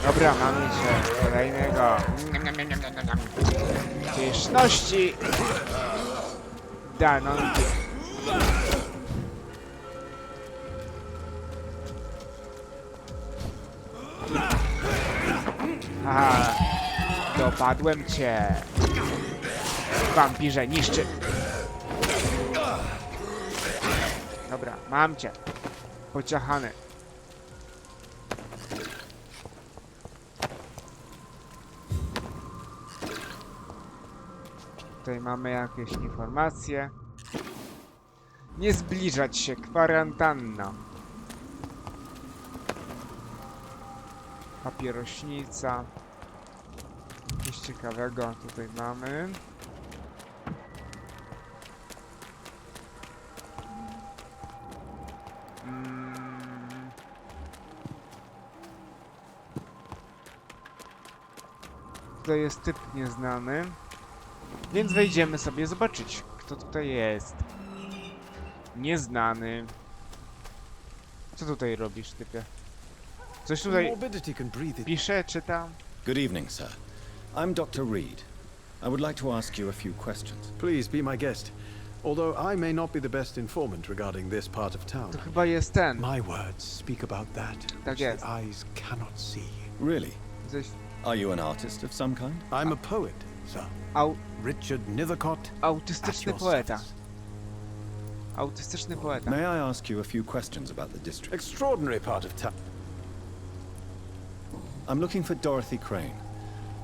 A: Dobra, mamy cię. Kolejnego. Pyszności. Danonki. Aha, dopadłem cię. Wampirze niszczy. Dobra, mam cię. Pociachany. Tutaj mamy jakieś informacje. Nie zbliżać się, kwarantanna. Papierośnica. Coś ciekawego tutaj mamy. Tutaj jest typ nieznany. Więc wejdziemy sobie zobaczyć, kto tutaj jest. Nieznany. Co tutaj robisz, typie? Coś tutaj pisze, czyta?
B: Good evening, sir. I'm Dr. Reed. I would like to ask you a few questions.
F: Please be my guest. Although I may not be the best informant regarding this part of town.
A: To chyba jest ten.
F: My words speak about that
A: Tak
F: which
A: jest.
F: the eyes cannot see.
B: Really?
A: Coś...
B: Are you an artist of some kind?
F: I'm a poet, sir. Richard Nethercott.
A: Autystyczny poeta. Autystyczny poeta.
B: May I ask you a few questions about the district?
F: Extraordinary part of town.
B: I'm looking for Dorothy Crane,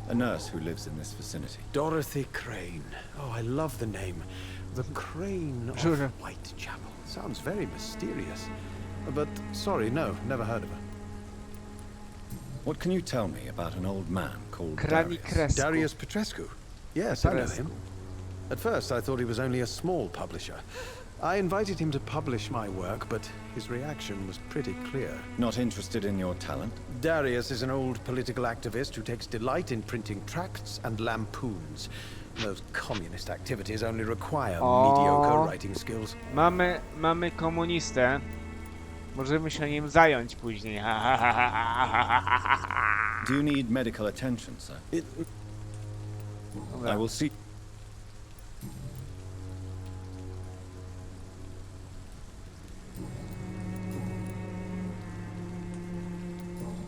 B: a nurse who lives in this vicinity.
F: Dorothy Crane. Oh, I love the name. The Crane of Whitechapel. Sounds very mysterious. But, sorry, no, never heard of her.
B: What can you tell me about an old man called
F: Darius? Darius Petrescu. Yes, I know him. At first, I thought he was only a small publisher. I invited him to publish my work, but his reaction was pretty clear.
B: Not interested in your talent?
F: Darius is an old political activist who takes delight in printing tracts and lampoons. Those communist activities only require mediocre writing skills.
A: Mamy komunistę. Możemy się nim zająć później.
B: Do you need medical attention, sir? I will see.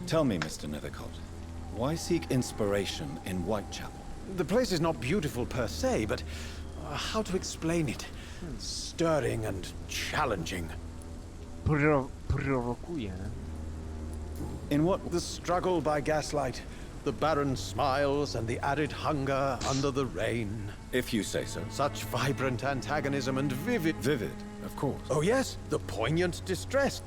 B: Tell me, Mr. Nethercott, why seek inspiration in Whitechapel?
F: The place is not beautiful per se, but how to explain it? Stirring and challenging.
A: Prowokuje.
B: In what?
F: The struggle by gaslight, the barren smiles and the arid hunger under the rain.
B: If you say so.
F: Such vibrant antagonism and vivid...
B: Vivid, of course.
F: Oh yes, the poignant distress.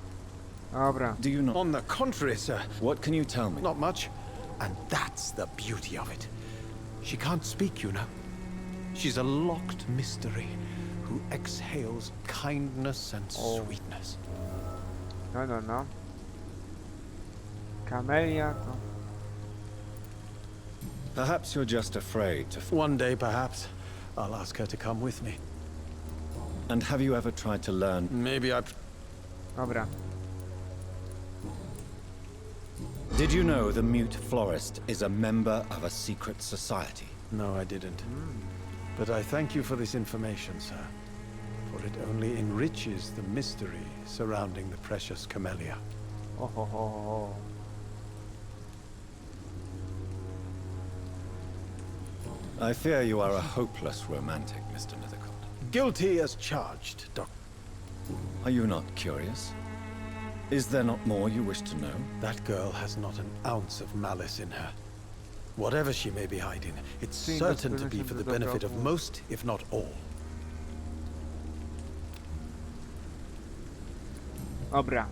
A: Dobra.
B: Do you not?
F: On the contrary, sir.
B: What can you tell me?
F: Not much. And that's the beauty of it. She can't speak, you know. She's a locked mystery who exhales kindness and sweetness.
A: No. Camelia to...
B: Perhaps you're just afraid to...
F: One day, perhaps, I'll ask her to come with me.
B: And have you ever tried to learn...
F: Maybe I...
A: Dobra.
B: Did you know the mute florist is a member of a secret society?
F: No, I didn't. But I thank you for this information, sir. For it only enriches the mystery surrounding the precious camellia.
A: Oh, ho, ho, ho.
B: I fear you are a hopeless romantic, Mr. Nethercott.
F: Guilty as charged, Doc.
B: Are you not curious? Is there not more you wish to know?
F: That girl has not an ounce of malice in her. Whatever she may be hiding, it's certain to be for the benefit of most, if not all.
A: Dobra.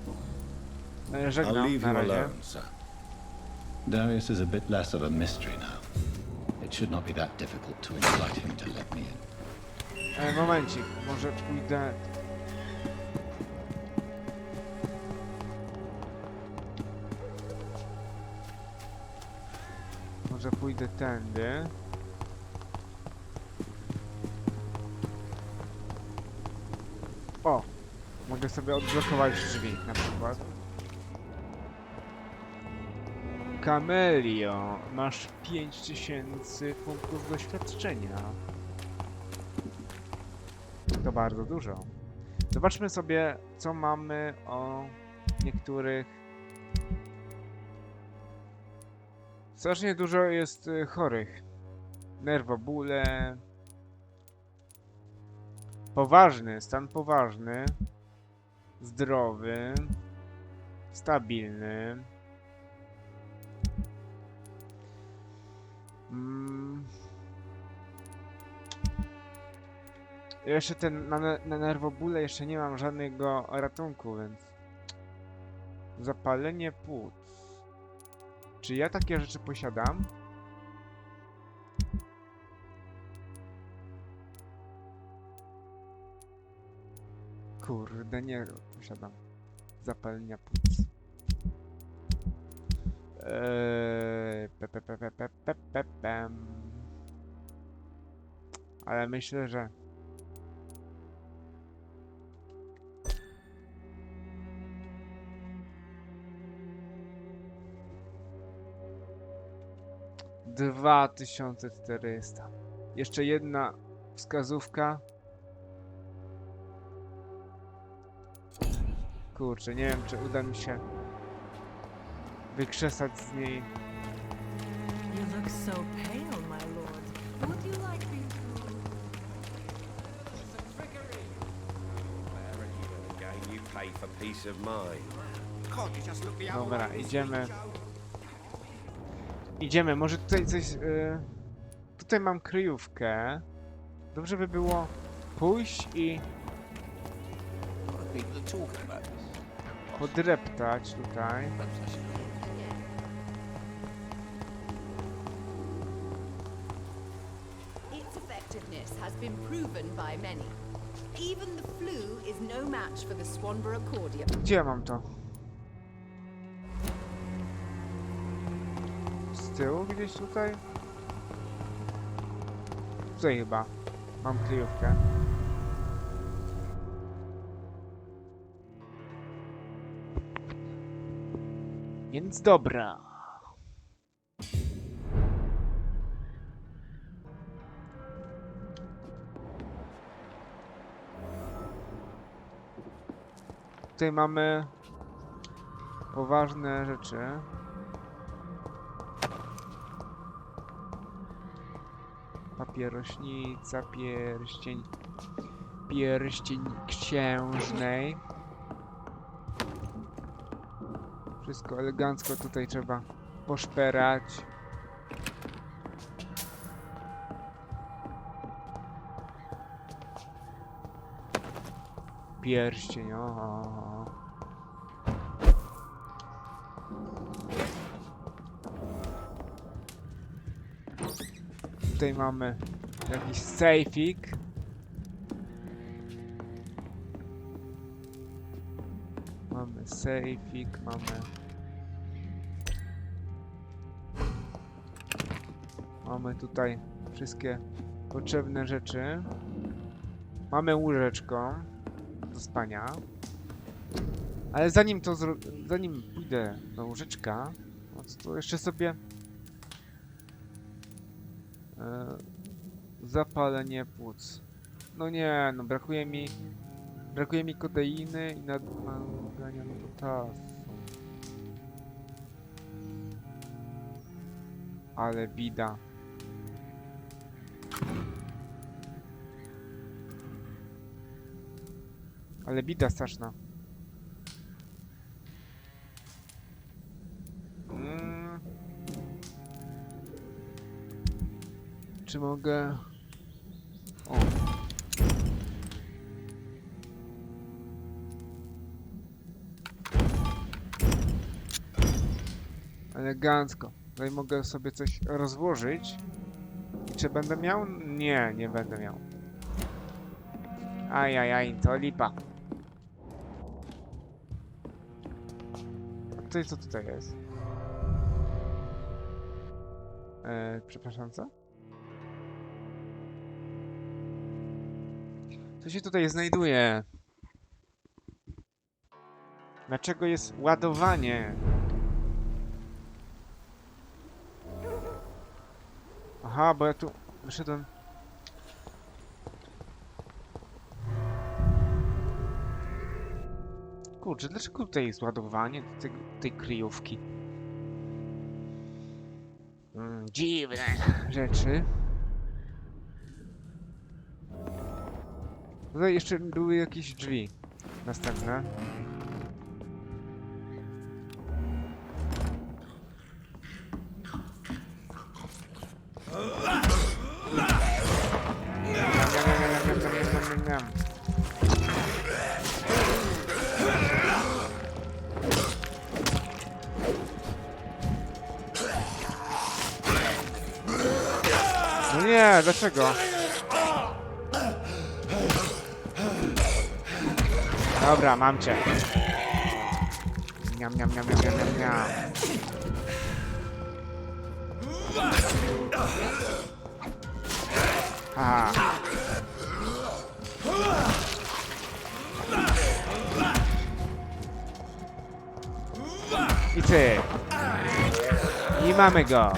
A: Żegnam,
B: I'll leave
A: na
B: you
A: razie.
B: alone, sir. Darius is a bit less of a mystery now. It should not be that difficult to invite him to let me in.
A: Momencik, może pójdę... Może pójdę tędy. O! Mogę sobie odblokować drzwi, na przykład. Camelio, masz 5000 punktów doświadczenia. To bardzo dużo. Zobaczmy sobie, co mamy o niektórych. Strasznie dużo jest chorych. Nerwobóle. Poważny, stan poważny. Zdrowy. Stabilny. Jeszcze na nerwobóle jeszcze nie mam żadnego ratunku, więc... Zapalenie płuc. Czy ja takie rzeczy posiadam? Kurde, nie posiadam zapalenia płuc. Ale myślę, że... $2400. Jeszcze jedna wskazówka. Kurczę, nie wiem, czy uda mi się wykrzesać z niej.
N: You look so pale, my lord. Would you like me to...
A: Dobra, idziemy. Idziemy, może tutaj coś... tutaj mam kryjówkę. Dobrze by było pójść i... podreptać tutaj.
G: Its effectiveness has been proven by many. Even the flu is no match for the Swanborough cordial.
A: Gdzie ja mam to? Z tyłu gdzieś tutaj? Tutaj chyba. Mam kryjówkę. Więc dobra. Tutaj mamy poważne rzeczy. Papierośnica, pierścień księżnej. Wszystko elegancko tutaj trzeba poszperać. Pierścień, o. Tutaj mamy jakiś sejfik. Mamy sejfik, mamy tutaj wszystkie potrzebne rzeczy. Mamy łóżeczko do spania. Ale zanim pójdę do łóżeczka, no to jeszcze sobie zapalenie płuc. No nie, no brakuje mi kodeiny i nadgania potasu. Ale bida. Ale bida straszna. Czy mogę... O. Elegancko. Tutaj mogę sobie coś rozłożyć. I czy będę miał? Nie, nie będę miał. Ajajaj, to lipa. A tutaj co tutaj jest? Przepraszam, co? Co się tutaj znajduje? Dlaczego jest ładowanie? Aha, bo ja tu wyszedłem. Kurczę, dlaczego tutaj jest ładowanie tej kryjówki? Dziwne rzeczy. Tutaj jeszcze były jakieś drzwi następne. No nie, dlaczego? Dobra, mam cię. Niam, niam, niam, niam, niam, niam, niam. Aha. I ty. I mamy go.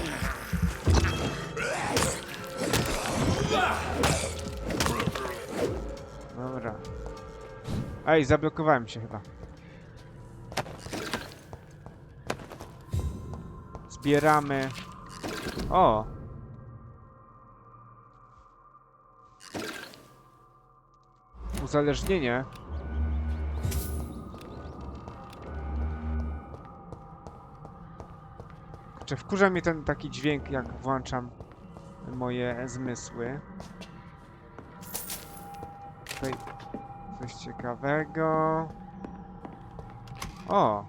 A: Dobra. Ej, zablokowałem się chyba. Zbieramy. O! Uzależnienie. Czy wkurza mnie ten taki dźwięk, jak włączam moje zmysły. Tutaj coś ciekawego. O!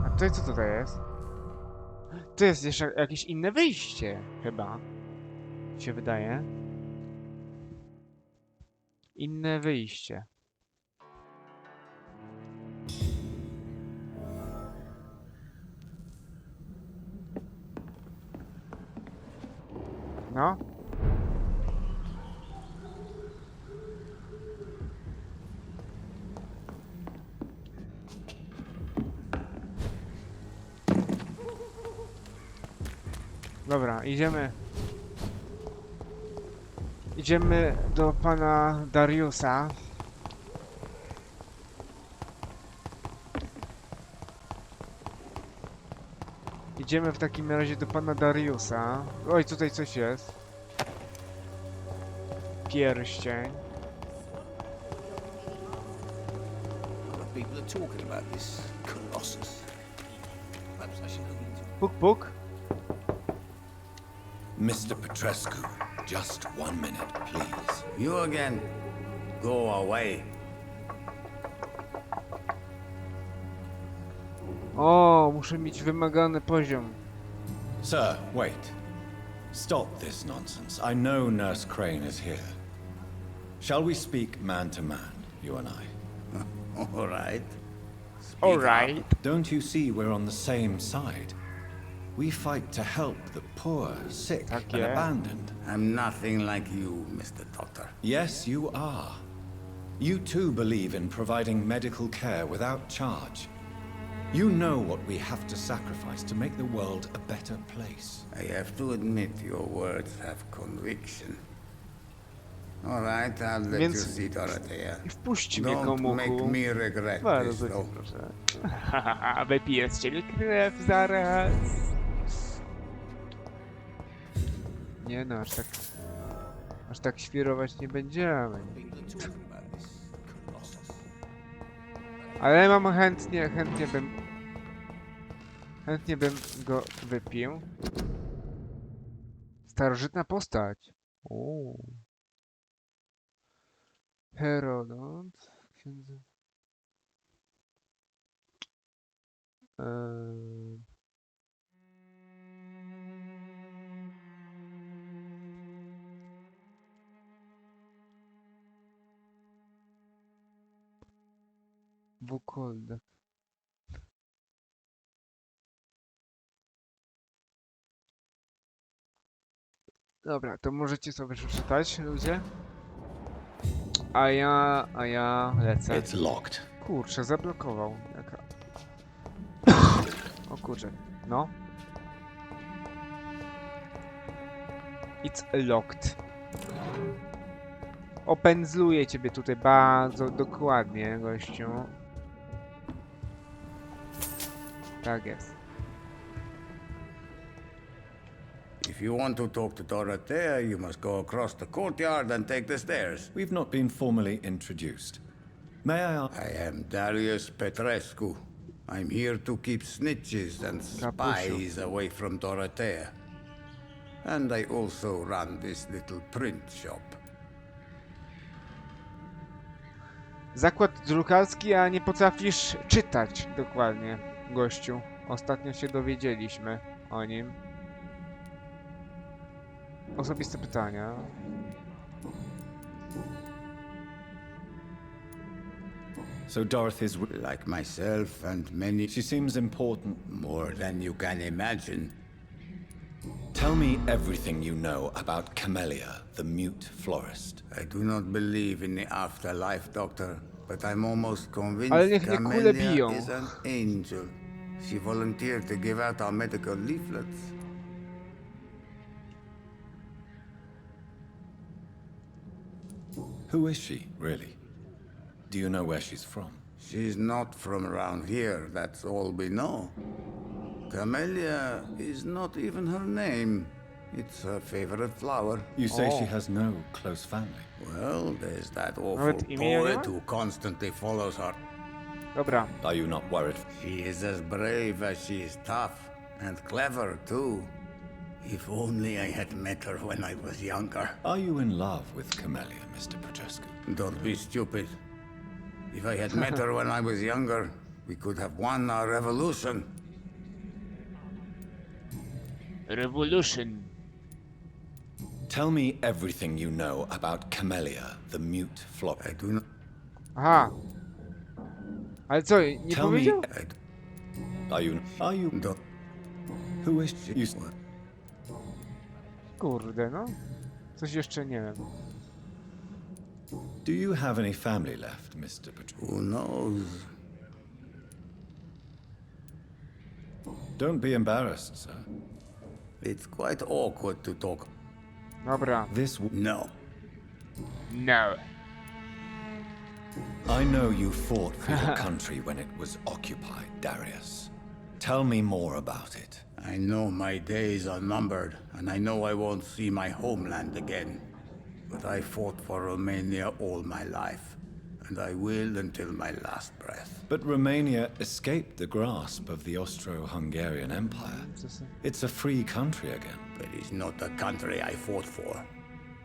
A: A tutaj co tutaj jest? Tu jest jeszcze jakieś inne wyjście, chyba. Mi się wydaje. Inne wyjście. No. Dobra, idziemy. Idziemy do pana Dariusa. Idziemy w takim razie do pana Dariusa. Oj, tutaj coś jest. Pierścień.
H: People are talking about this colossus. Perhaps I should look into it.
A: Puk, puk.
B: Mr. Petrescu, just 1 minute, please.
H: You again. Go away.
A: O, muszę mieć wymagany poziom.
B: Sir, wait. Stop this nonsense. I know Nurse Crane is here. Shall we speak man to man, you and I?
H: All right.
A: All right.
B: Don't you see we're on the same side? We fight to help the poor, sick, and abandoned.
H: I'm nothing like you, Mr. Doctor.
B: Yes, you are. You too believe in providing medical care without charge. You know what we have to sacrifice to make the world a better place.
H: I have to admit your words have conviction. All right, I'll let you see Dorothea.
A: Wpuść mnie,
H: Don't
A: komuchu.
H: make me regret this,
A: Bardzo cię
H: though.
A: proszę. Wypiję z ciebie krew zaraz. Nie no, aż tak... Aż tak świrować nie będziemy. Ale mam chętnie bym go wypił. Starożytna postać. O. Herodot. Księdza. Wukoldak. Dobra, to możecie sobie przeczytać, ludzie. A ja lecę.
B: It's locked.
A: Kurczę, zablokował. Jaka... O kurczę, no. It's locked. Opędzluję ciebie tutaj bardzo dokładnie, gościu. Tak jest.
H: If you want to talk to Dorothea, you must go across the courtyard and take the stairs.
B: We've not been formally introduced. May I ask?
H: I am Darius Petrescu. I'm here to keep snitches and spies away from Dorothea. And I also run this little print shop.
A: Zakład drukarski, a nie potrafisz czytać dokładnie, gościu. Ostatnio się dowiedzieliśmy o nim. Osobiste pytania.
B: So Dorothy's
H: like myself and many.
B: She seems important.
H: More than you can imagine.
B: Tell me everything you know about Camellia, the mute florist.
H: I do not believe in the afterlife, Doctor, but I'm almost convinced Camellia is an angel. She volunteered to give out our medical leaflets.
B: Who is she, really? Do you know where she's from?
H: She's not from around here, that's all we know. Camellia is not even her name. It's her favorite flower.
B: You say she has no close family.
H: Well, there's that awful poet who constantly follows her.
A: Dobra.
B: Are you not worried?
H: She is as brave as she is tough, and clever too. If only I had met her when I was younger.
B: Are you in love with Camellia, Mr. Petrescu?
H: Don't be stupid. If I had met her when I was younger, we could have won our revolution.
A: Revolution.
B: Tell me everything you know about Camellia, the mute florist.
H: I do not...
A: Aha. Ale co, nie powiedział?
B: Are you... Who is she?
A: Kurde, no. Coś jeszcze nie wiem.
B: Do you have any family left, Mr. Petrescu?
H: Who knows?
B: Don't be embarrassed, sir.
H: It's quite awkward to talk.
A: Dobra.
H: No.
A: No.
B: I know you fought for your country when it was occupied, Darius. Tell me more about it.
H: I know my days are numbered, and I know I won't see my homeland again. But I fought for Romania all my life, and I will until my last breath.
B: But Romania escaped the grasp of the Austro-Hungarian Empire. It's a free country again.
H: But it's not a country I fought for.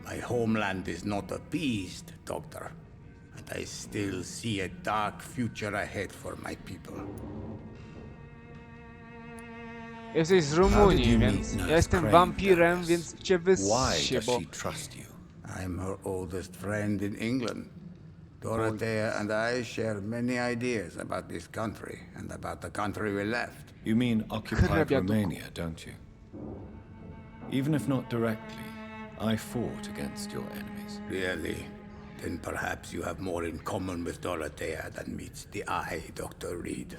H: My homeland is not appeased, Doctor. And I still see a dark future ahead for my people.
A: Jesteś z Rumunii, więc ja jestem wampirem, więc cię
B: Why
A: bo...
B: does she trust you?
H: I'm her oldest friend in England. Dorothea and I share many ideas about this country and about the country we left.
B: You mean occupied Romania, don't you? Even if not directly, I fought against your enemies.
H: Really? Then perhaps you have more in common with Dorothea than meets the eye, Dr. Reed.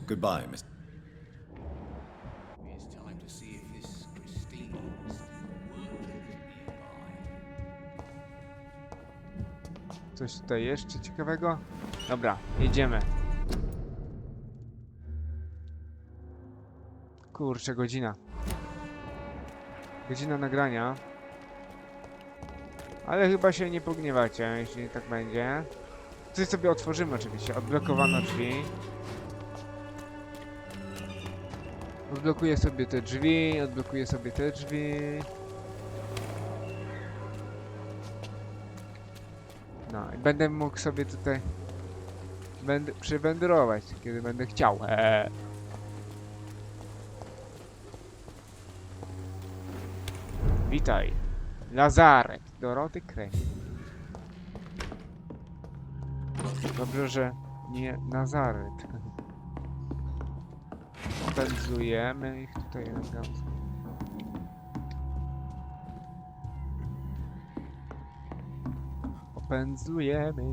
B: Goodbye, Mr.
H: It's time to see if this Christine is working nearby.
A: Coś tutaj jeszcze ciekawego? Dobra, jedziemy. Kurczę, godzina. Godzina nagrania. Ale chyba się nie pogniewacie, jeśli tak będzie. Coś sobie otworzymy oczywiście. Odblokowano drzwi. Odblokuję sobie te drzwi, odblokuję sobie te drzwi. No i będę mógł sobie tutaj przywędrować, kiedy będę chciał. Witaj. Lazaret. Doroty Krej. Dobrze, że nie Nazaret. Pędzlujemy ich tutaj elegancko. Popędzlujemy.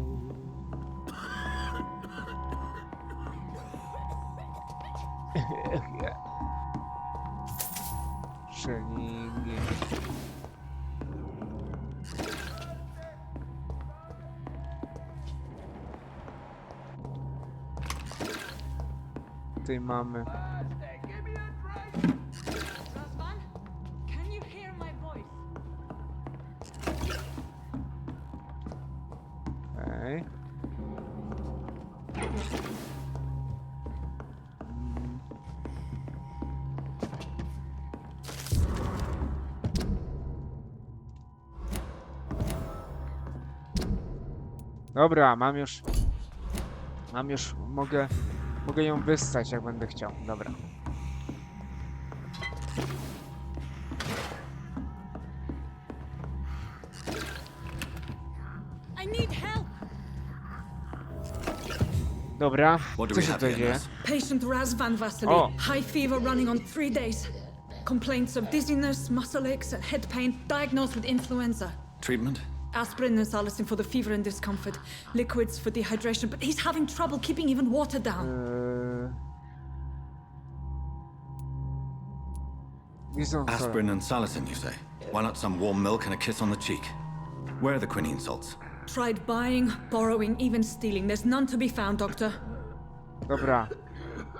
A: Szelingi. Tutaj mamy. Okej. Dobra, mam już, mogę ją wyssać, jak będę chciał. Dobra. Dobra, co się tutaj dzieje?
I: Patient Raz Van Vasily.
A: Oh.
I: High fever running on 3 days. Complaints of dizziness, muscle aches, and head pain. Diagnosed with influenza.
B: Treatment?
I: Aspirin and salicin for the fever and discomfort. Liquids for dehydration, but he's having trouble keeping even water down.
B: Aspirin and salicin, you say? Why not some warm milk and a kiss on the cheek? Where are the quinine salts?
I: Tried buying, borrowing, even stealing. There's none to be found, Doctor.
A: Dobra.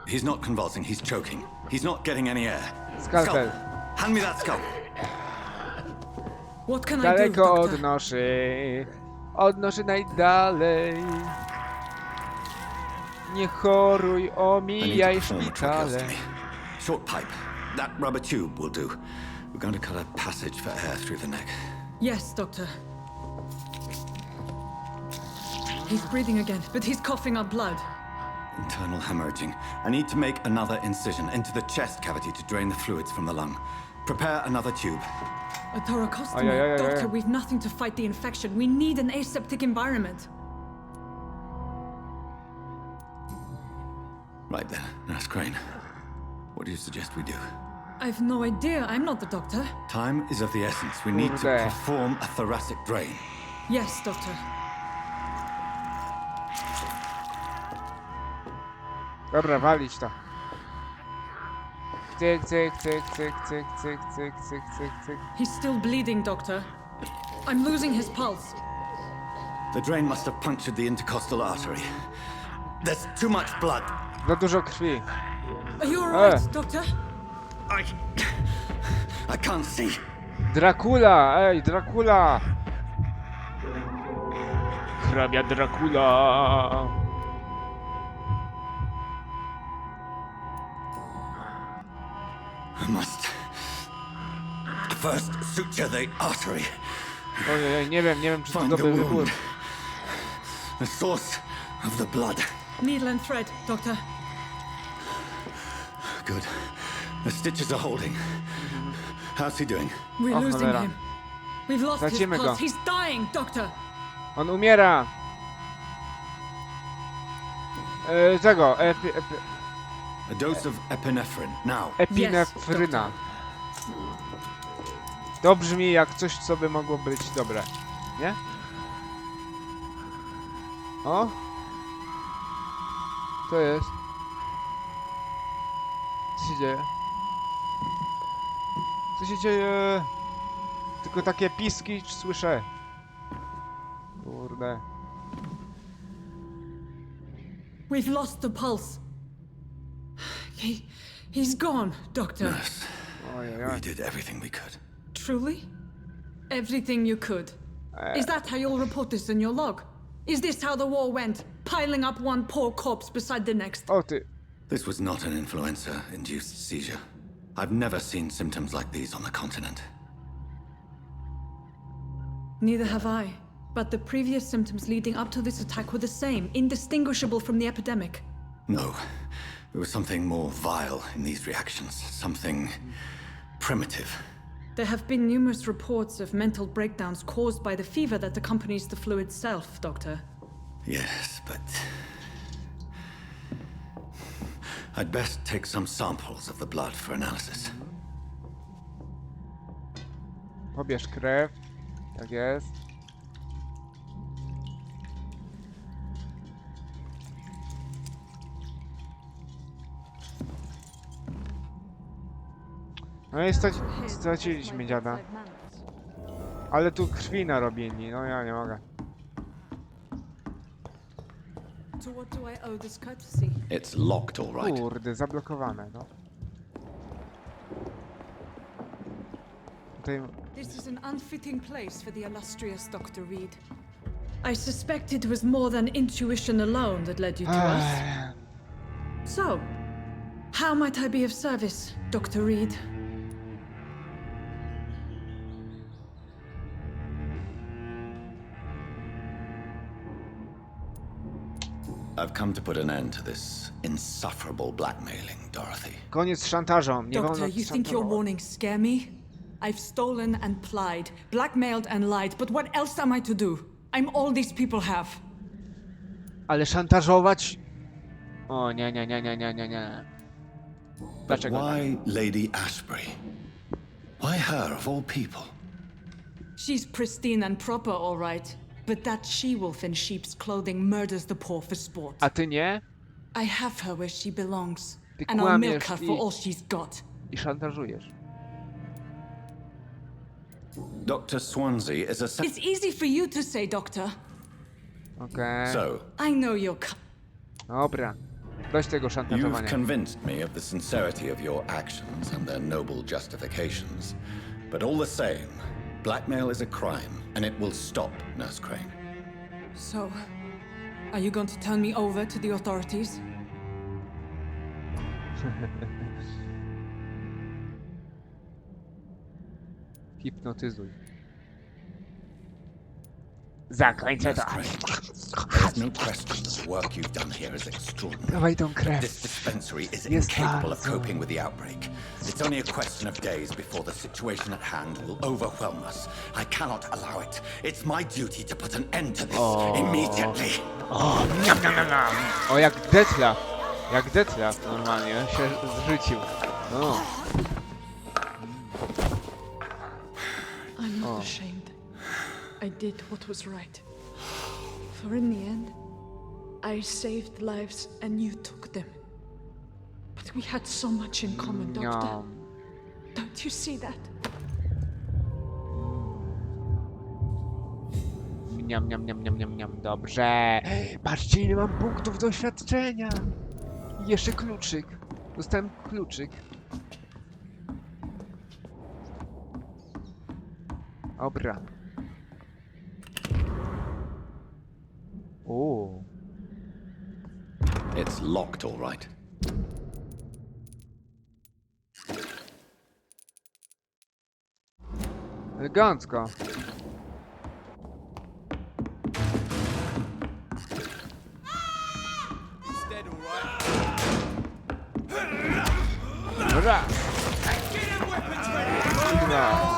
B: He's not convulsing, he's choking. He's not getting any air.
A: Skalpel.
B: Hand me that skull.
I: What can I do,
A: Daleko
I: Doctor?
A: odnoszę. Odnoszę najdalej. Nie choruj, omijaj szpitale.
B: Short pipe. That rubber tube will do. We're going to cut a passage for air through the neck.
I: Yes, Doctor. He's breathing again, but he's coughing up blood.
B: Internal hemorrhaging. I need to make another incision into the chest cavity to drain the fluids from the lung. Prepare another tube.
I: A thoracostomy. Doctor, we've nothing to fight the infection. We need an aseptic environment.
B: Right then, Nurse Crane. What do you suggest we do?
I: I've no idea. I'm not the doctor.
B: Time is of the essence. We need to perform a thoracic drain.
I: Yes, Doctor.
A: Dobra, walić to. Cyk, cyk, cyk, cyk, cyk, cyk, cyk, cyk, cyk, cyk.
I: He's still bleeding, Doctor. I'm losing his pulse.
B: The drain must have punctured the intercostal artery. There's too much blood.
A: Za dużo krwi.
I: Are you alright, Doctor?
B: I can't see.
A: Dracula! Ej, Dracula! Hrabia Dracula!
B: I must first suture the artery.
A: Ojej, nie wiem czy to dobry wybór.
B: The source of the blood.
I: Needle and thread, Doctor.
B: Good. The stitches are holding. How's he doing?
I: We're losing him. We've lost his
A: Tracimy
I: pulse.
A: go.
I: He's dying, Doctor.
A: On umiera! Tego,
B: A dose of epinephrine, now.
A: epinefryna. To brzmi jak coś, co by mogło być dobre. Nie? O! Co jest? Co się dzieje? Co się dzieje? Tylko takie piski słyszę. Kurde.
I: We've lost the pulse. He's gone, Doctor.
B: Nurse, we did everything we could.
I: Truly? Everything you could? Is that how you'll report this in your log? Is this how the war went? Piling up one poor corpse beside the next?
A: O ty.
B: This was not an influenza-induced seizure. I've never seen symptoms like these on the continent.
I: Neither have I. But the previous symptoms leading up to this attack were the same, indistinguishable from the epidemic.
B: No. There was something more vile in these reactions. Something primitive.
I: There have been numerous reports of mental breakdowns caused by the fever that accompanies the flu itself, Doctor.
B: Yes, but... I'd best take some samples of the blood for analysis.
A: Pobierz krew. Tak jest. No i straciliśmy dziada. Ale tu krwi narobili, no ja nie mogę.
I: To what do I owe this courtesy?
B: It's locked, all right.
A: Kurde, zablokowane, no. Tutaj...
I: This is an unfitting place for the illustrious Dr. Reed. I suspect it was more than intuition alone that led you to us. So, how might I be of service, Dr. Reed?
B: I've come to put an end to this insufferable blackmailing, Dorothy.
A: Koniec z szantażem. Nie
I: Doctor,
A: wolno
I: you think your warnings scare me? I've stolen and plied, blackmailed and lied, but what else am I to do? I'm all these people have.
A: Ale szantażować? O nie.
B: But
A: Dlaczego?
B: why Lady Ashbury? Why her of all people?
I: She's pristine and proper, all right. But that she-wolf in sheep's clothing murders the poor for sport.
A: A ty nie?
I: I have her where she belongs.
A: Ty
I: And I'll milk
A: kłamiesz
I: her for all she's got.
A: I szantażujesz.
B: Dr. Swansea is a...
I: It's easy for you to say, Doctor.
A: Okej.
B: So,
I: I know you're...
A: Dobra. Dość tego
B: you've
A: szantażowania.
B: convinced me of the sincerity of your actions and their noble justifications. But all the same, blackmail is a crime, and it will stop, Nurse Crane.
I: So, are you going to turn me over to the authorities?
A: Hipnotyzuj. Zakończę to.
B: There's no question that the work you've done here is extraordinary.
A: Dawaj tą krew.
B: This dispensary is
A: Jest
B: incapable of
A: bardzo.
B: coping with the outbreak. It's only a question of days before the situation at hand will overwhelm us. I cannot allow it. It's my duty to put an end to this immediately.
A: O, jak Detlaf. Jak Detlaf normalnie się zrzucił. O.
I: I'm not ashamed. I did what was right. For in the end, I saved lives and you took them. But we had so much in common, Doctor. Don't you see that?
A: Niam. Dobrze. Patrzcie, ile mam punktów doświadczenia. I jeszcze kluczyk. Dostałem kluczyk. Dobra. O.
B: It's locked, all right.
A: Elegancko. Dobra. Kurwa.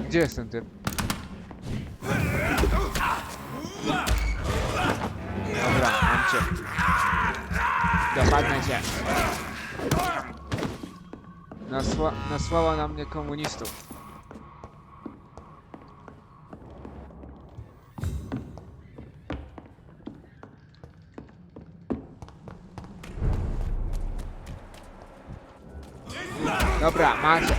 A: Gdzie jest ten typ? Dobra, mam cię. Dopadnę cię. Nasłała na mnie komunistów. Dobra, macie.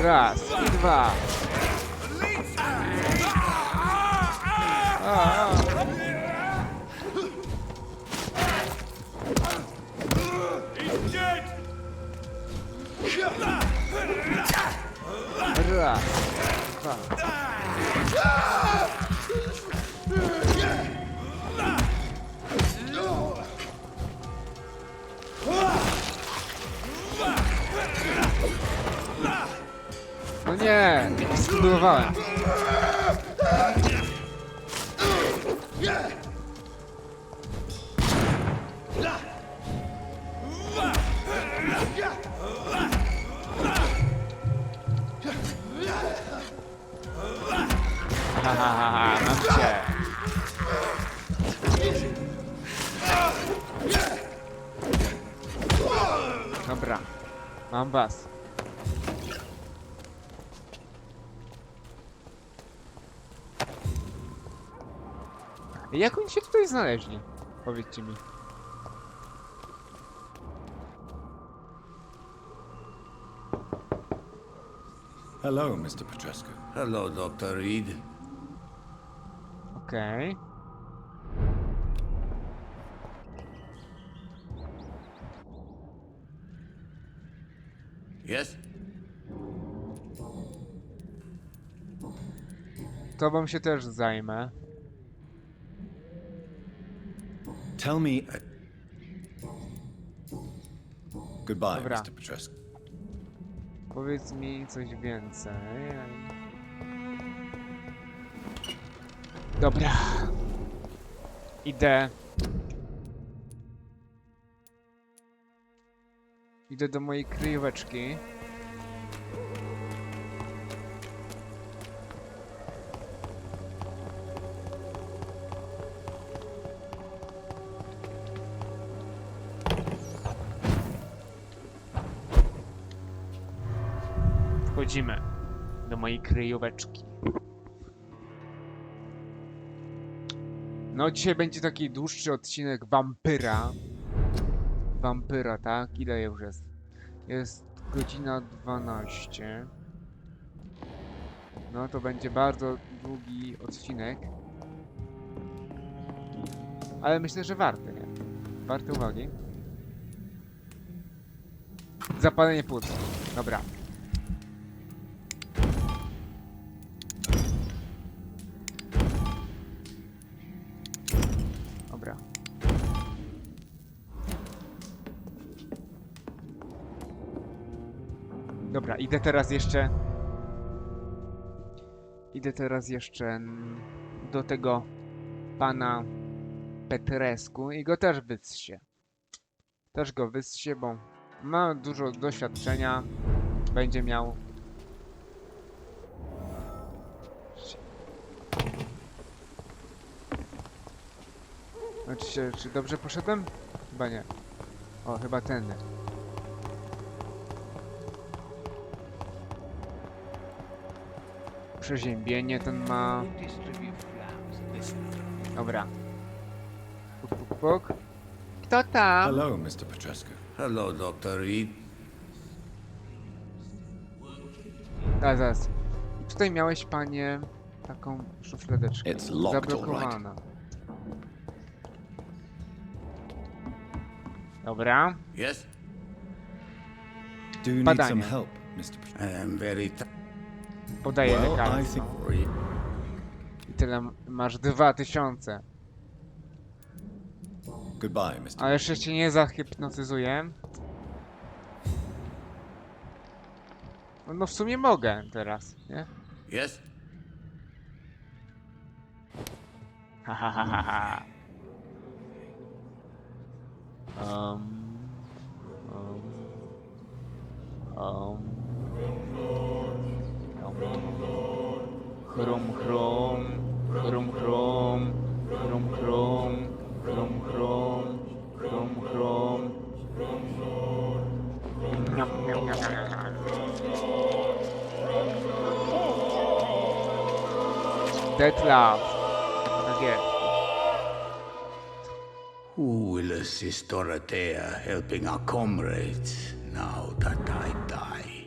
A: Raz i dwa. Raz, dwa. No nie, spróbowałem. Hahaha, mam cię. Dobra, mam was. Jak oni się tutaj znaleźli? Powiedzcie mi.
B: Hello, Mr. Petrescu.
H: Hello, Dr. Reed.
A: Okej.
H: Yes?
A: Tobą się też zajmę.
B: Tell me... Goodbye,
A: Dobra.
B: Mr. Petrescu.
A: Powiedz mi coś więcej. Dobra. Idę. Idę do mojej kryjóweczki. Wchodzimy do mojej kryjóweczki. No dzisiaj będzie taki dłuższy odcinek Vampyra. Vampyra, tak? Ile już jest? Jest godzina 12. No to będzie bardzo długi odcinek. Ale myślę, że warty, nie? Warty uwagi. Zapalenie płuc. Dobra. Dobra. Dobra, idę teraz jeszcze do tego pana Petrescu i go też wyssę. Też go wyssę, bo ma dużo doświadczenia. Będzie miał. Czy dobrze poszedłem? Chyba nie. O, chyba tędy. Przeziębienie ten ma. Dobra. Puk, puk, puk. Kto tam?
B: Hello, Mr. Petrescu.
H: Hello, Dr. Reed.
A: Zaraz. I tutaj miałeś, panie, taką szufladeczkę.
B: It's locked,
A: zablokowana. Dobra.
H: Yes?
B: Do you need
A: Badanie.
B: some help, Mr. Petrescu?
H: I am very
A: Podaję
B: Well, I
A: lekarstwo.
B: think...
A: I tyle masz 2000.
B: Goodbye, Mr.
A: Ale jeszcze cię nie zahipnotyzuję. No w sumie mogę teraz, nie?
H: Yes?
A: Ha ha ha ha ha. Chrum chrum, chrum chrum, chrum chrum, chrum chrum, chrum chrum. Detlaf. Tak jest.
H: Who will assist Dorothea helping our comrades now that I die?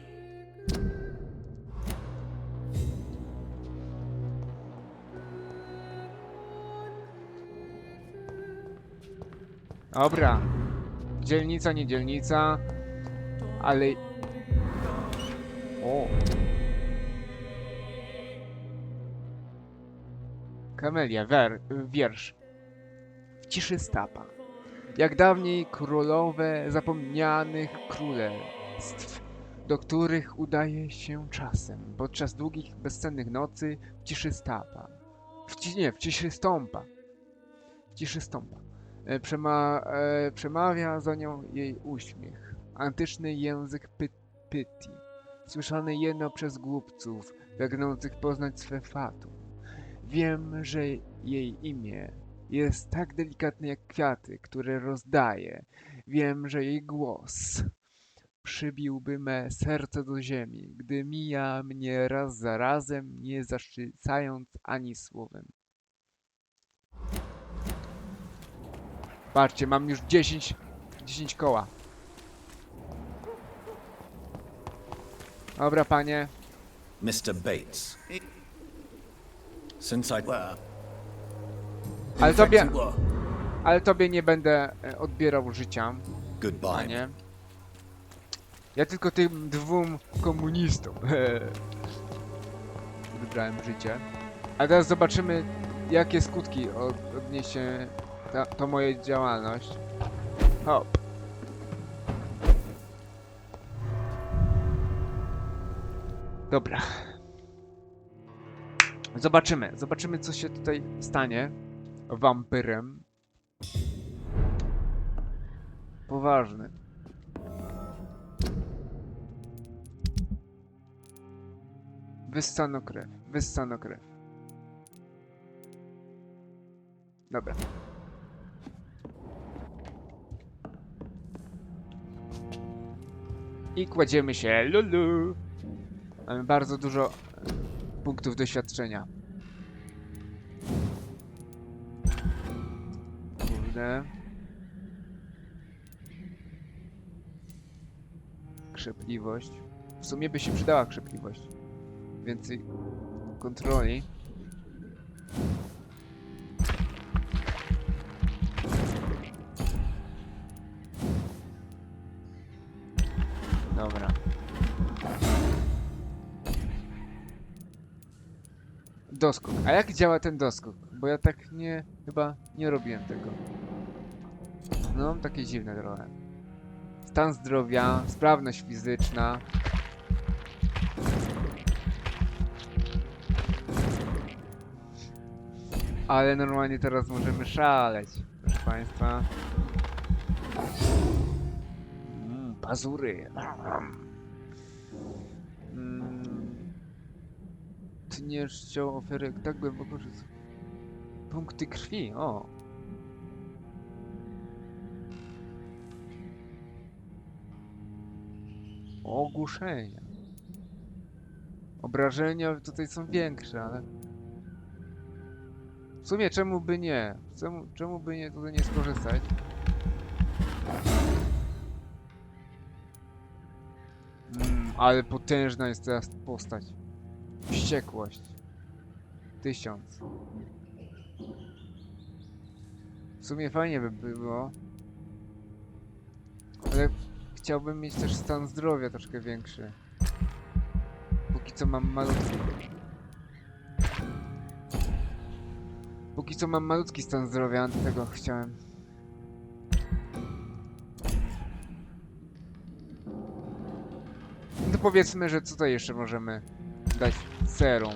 A: Dobra. Dzielnica, nie dzielnica. Ale... O! Kamelia, wiersz. W ciszy stapa. Jak dawniej królowe zapomnianych królestw, do których udaje się czasem, podczas długich, bezsennych nocy, w ciszy stapa. W ciszy stąpa. W ciszy stąpa. Przemawia za nią jej uśmiech. Antyczny język pytii. Słyszany jeno przez głupców, pragnących poznać swe fatum. Wiem, że jej imię jest tak delikatne jak kwiaty, które rozdaje. Wiem, że jej głos przybiłby me serce do ziemi, gdy mija mnie raz za razem, nie zaszczycając ani słowem. Patrzcie, mam już 10 koła. Dobra, panie.
B: Mr. Bates. Since I...
A: Ale tobie nie będę odbierał życia.
B: Goodbye.
A: Panie. Ja tylko tym dwóm komunistom wybrałem życie. A teraz zobaczymy, jakie skutki odniesie to moja działalność. Hop. Dobra. Zobaczymy, co się tutaj stanie. Wampirem. Poważny. Wyssano krew. Dobra. I kładziemy się. Lulu. Mamy bardzo dużo punktów doświadczenia. Kurde. Krzepliwość. W sumie by się przydała krzepliwość. Więcej kontroli. Dobra. Doskok. A jak działa ten doskok? Bo ja tak chyba nie robiłem tego. No, takie dziwne trochę. Stan zdrowia, sprawność fizyczna. Ale normalnie teraz możemy szaleć, proszę państwa. Pazury. Tniesz ciało ofiary tak głęboko, że... Punkty krwi, o. Ogłuszenia. Obrażenia tutaj są większe, ale... W sumie czemu by nie? Czemu by nie tutaj nie skorzystać? Ale potężna jest teraz postać. Wściekłość. 1000. W sumie fajnie by było. Ale chciałbym mieć też stan zdrowia troszkę większy. Póki co mam malutki. Póki co mam malutki stan zdrowia, dlatego chciałem. No powiedzmy, że tutaj jeszcze możemy dać serum.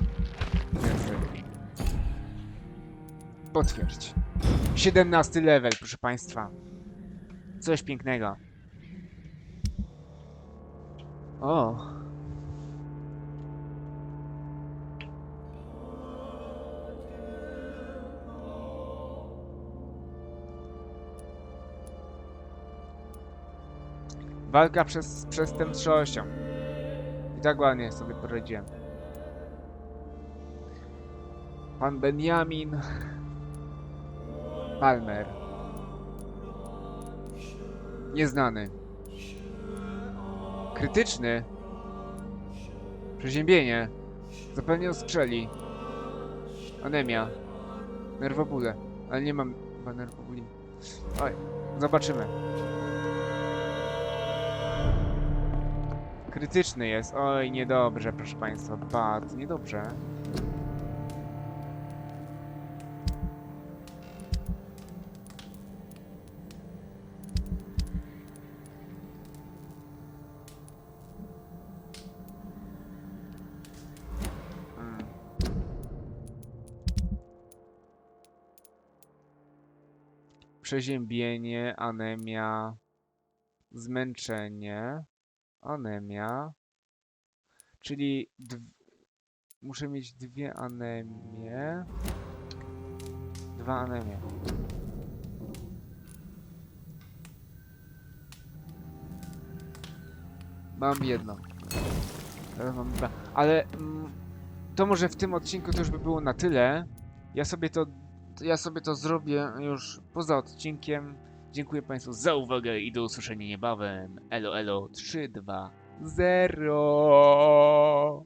A: Więcej. Potwierdź. 17 level, proszę państwa. Coś pięknego. O. Walka z przestępczością. I tak ładnie sobie poradziłem. Pan Benjamin Palmer. Nieznany. Krytyczny. Przeziębienie. Zapewne oskrzeli. Anemia. Nerwobóle. Ale nie mam chyba nerwobuli. Oj. Zobaczymy. Krytyczny jest. Oj, niedobrze, proszę państwa. Bad, niedobrze. Przeziębienie, anemia, zmęczenie, anemia, czyli muszę mieć 2 anemie, 2 anemie. Mam 1. Teraz mam 2. Ale to może w tym odcinku to już by było na tyle. Ja sobie to zrobię już poza odcinkiem. Dziękuję Państwu za uwagę i do usłyszenia niebawem. Elo, elo, 3, 2, 0.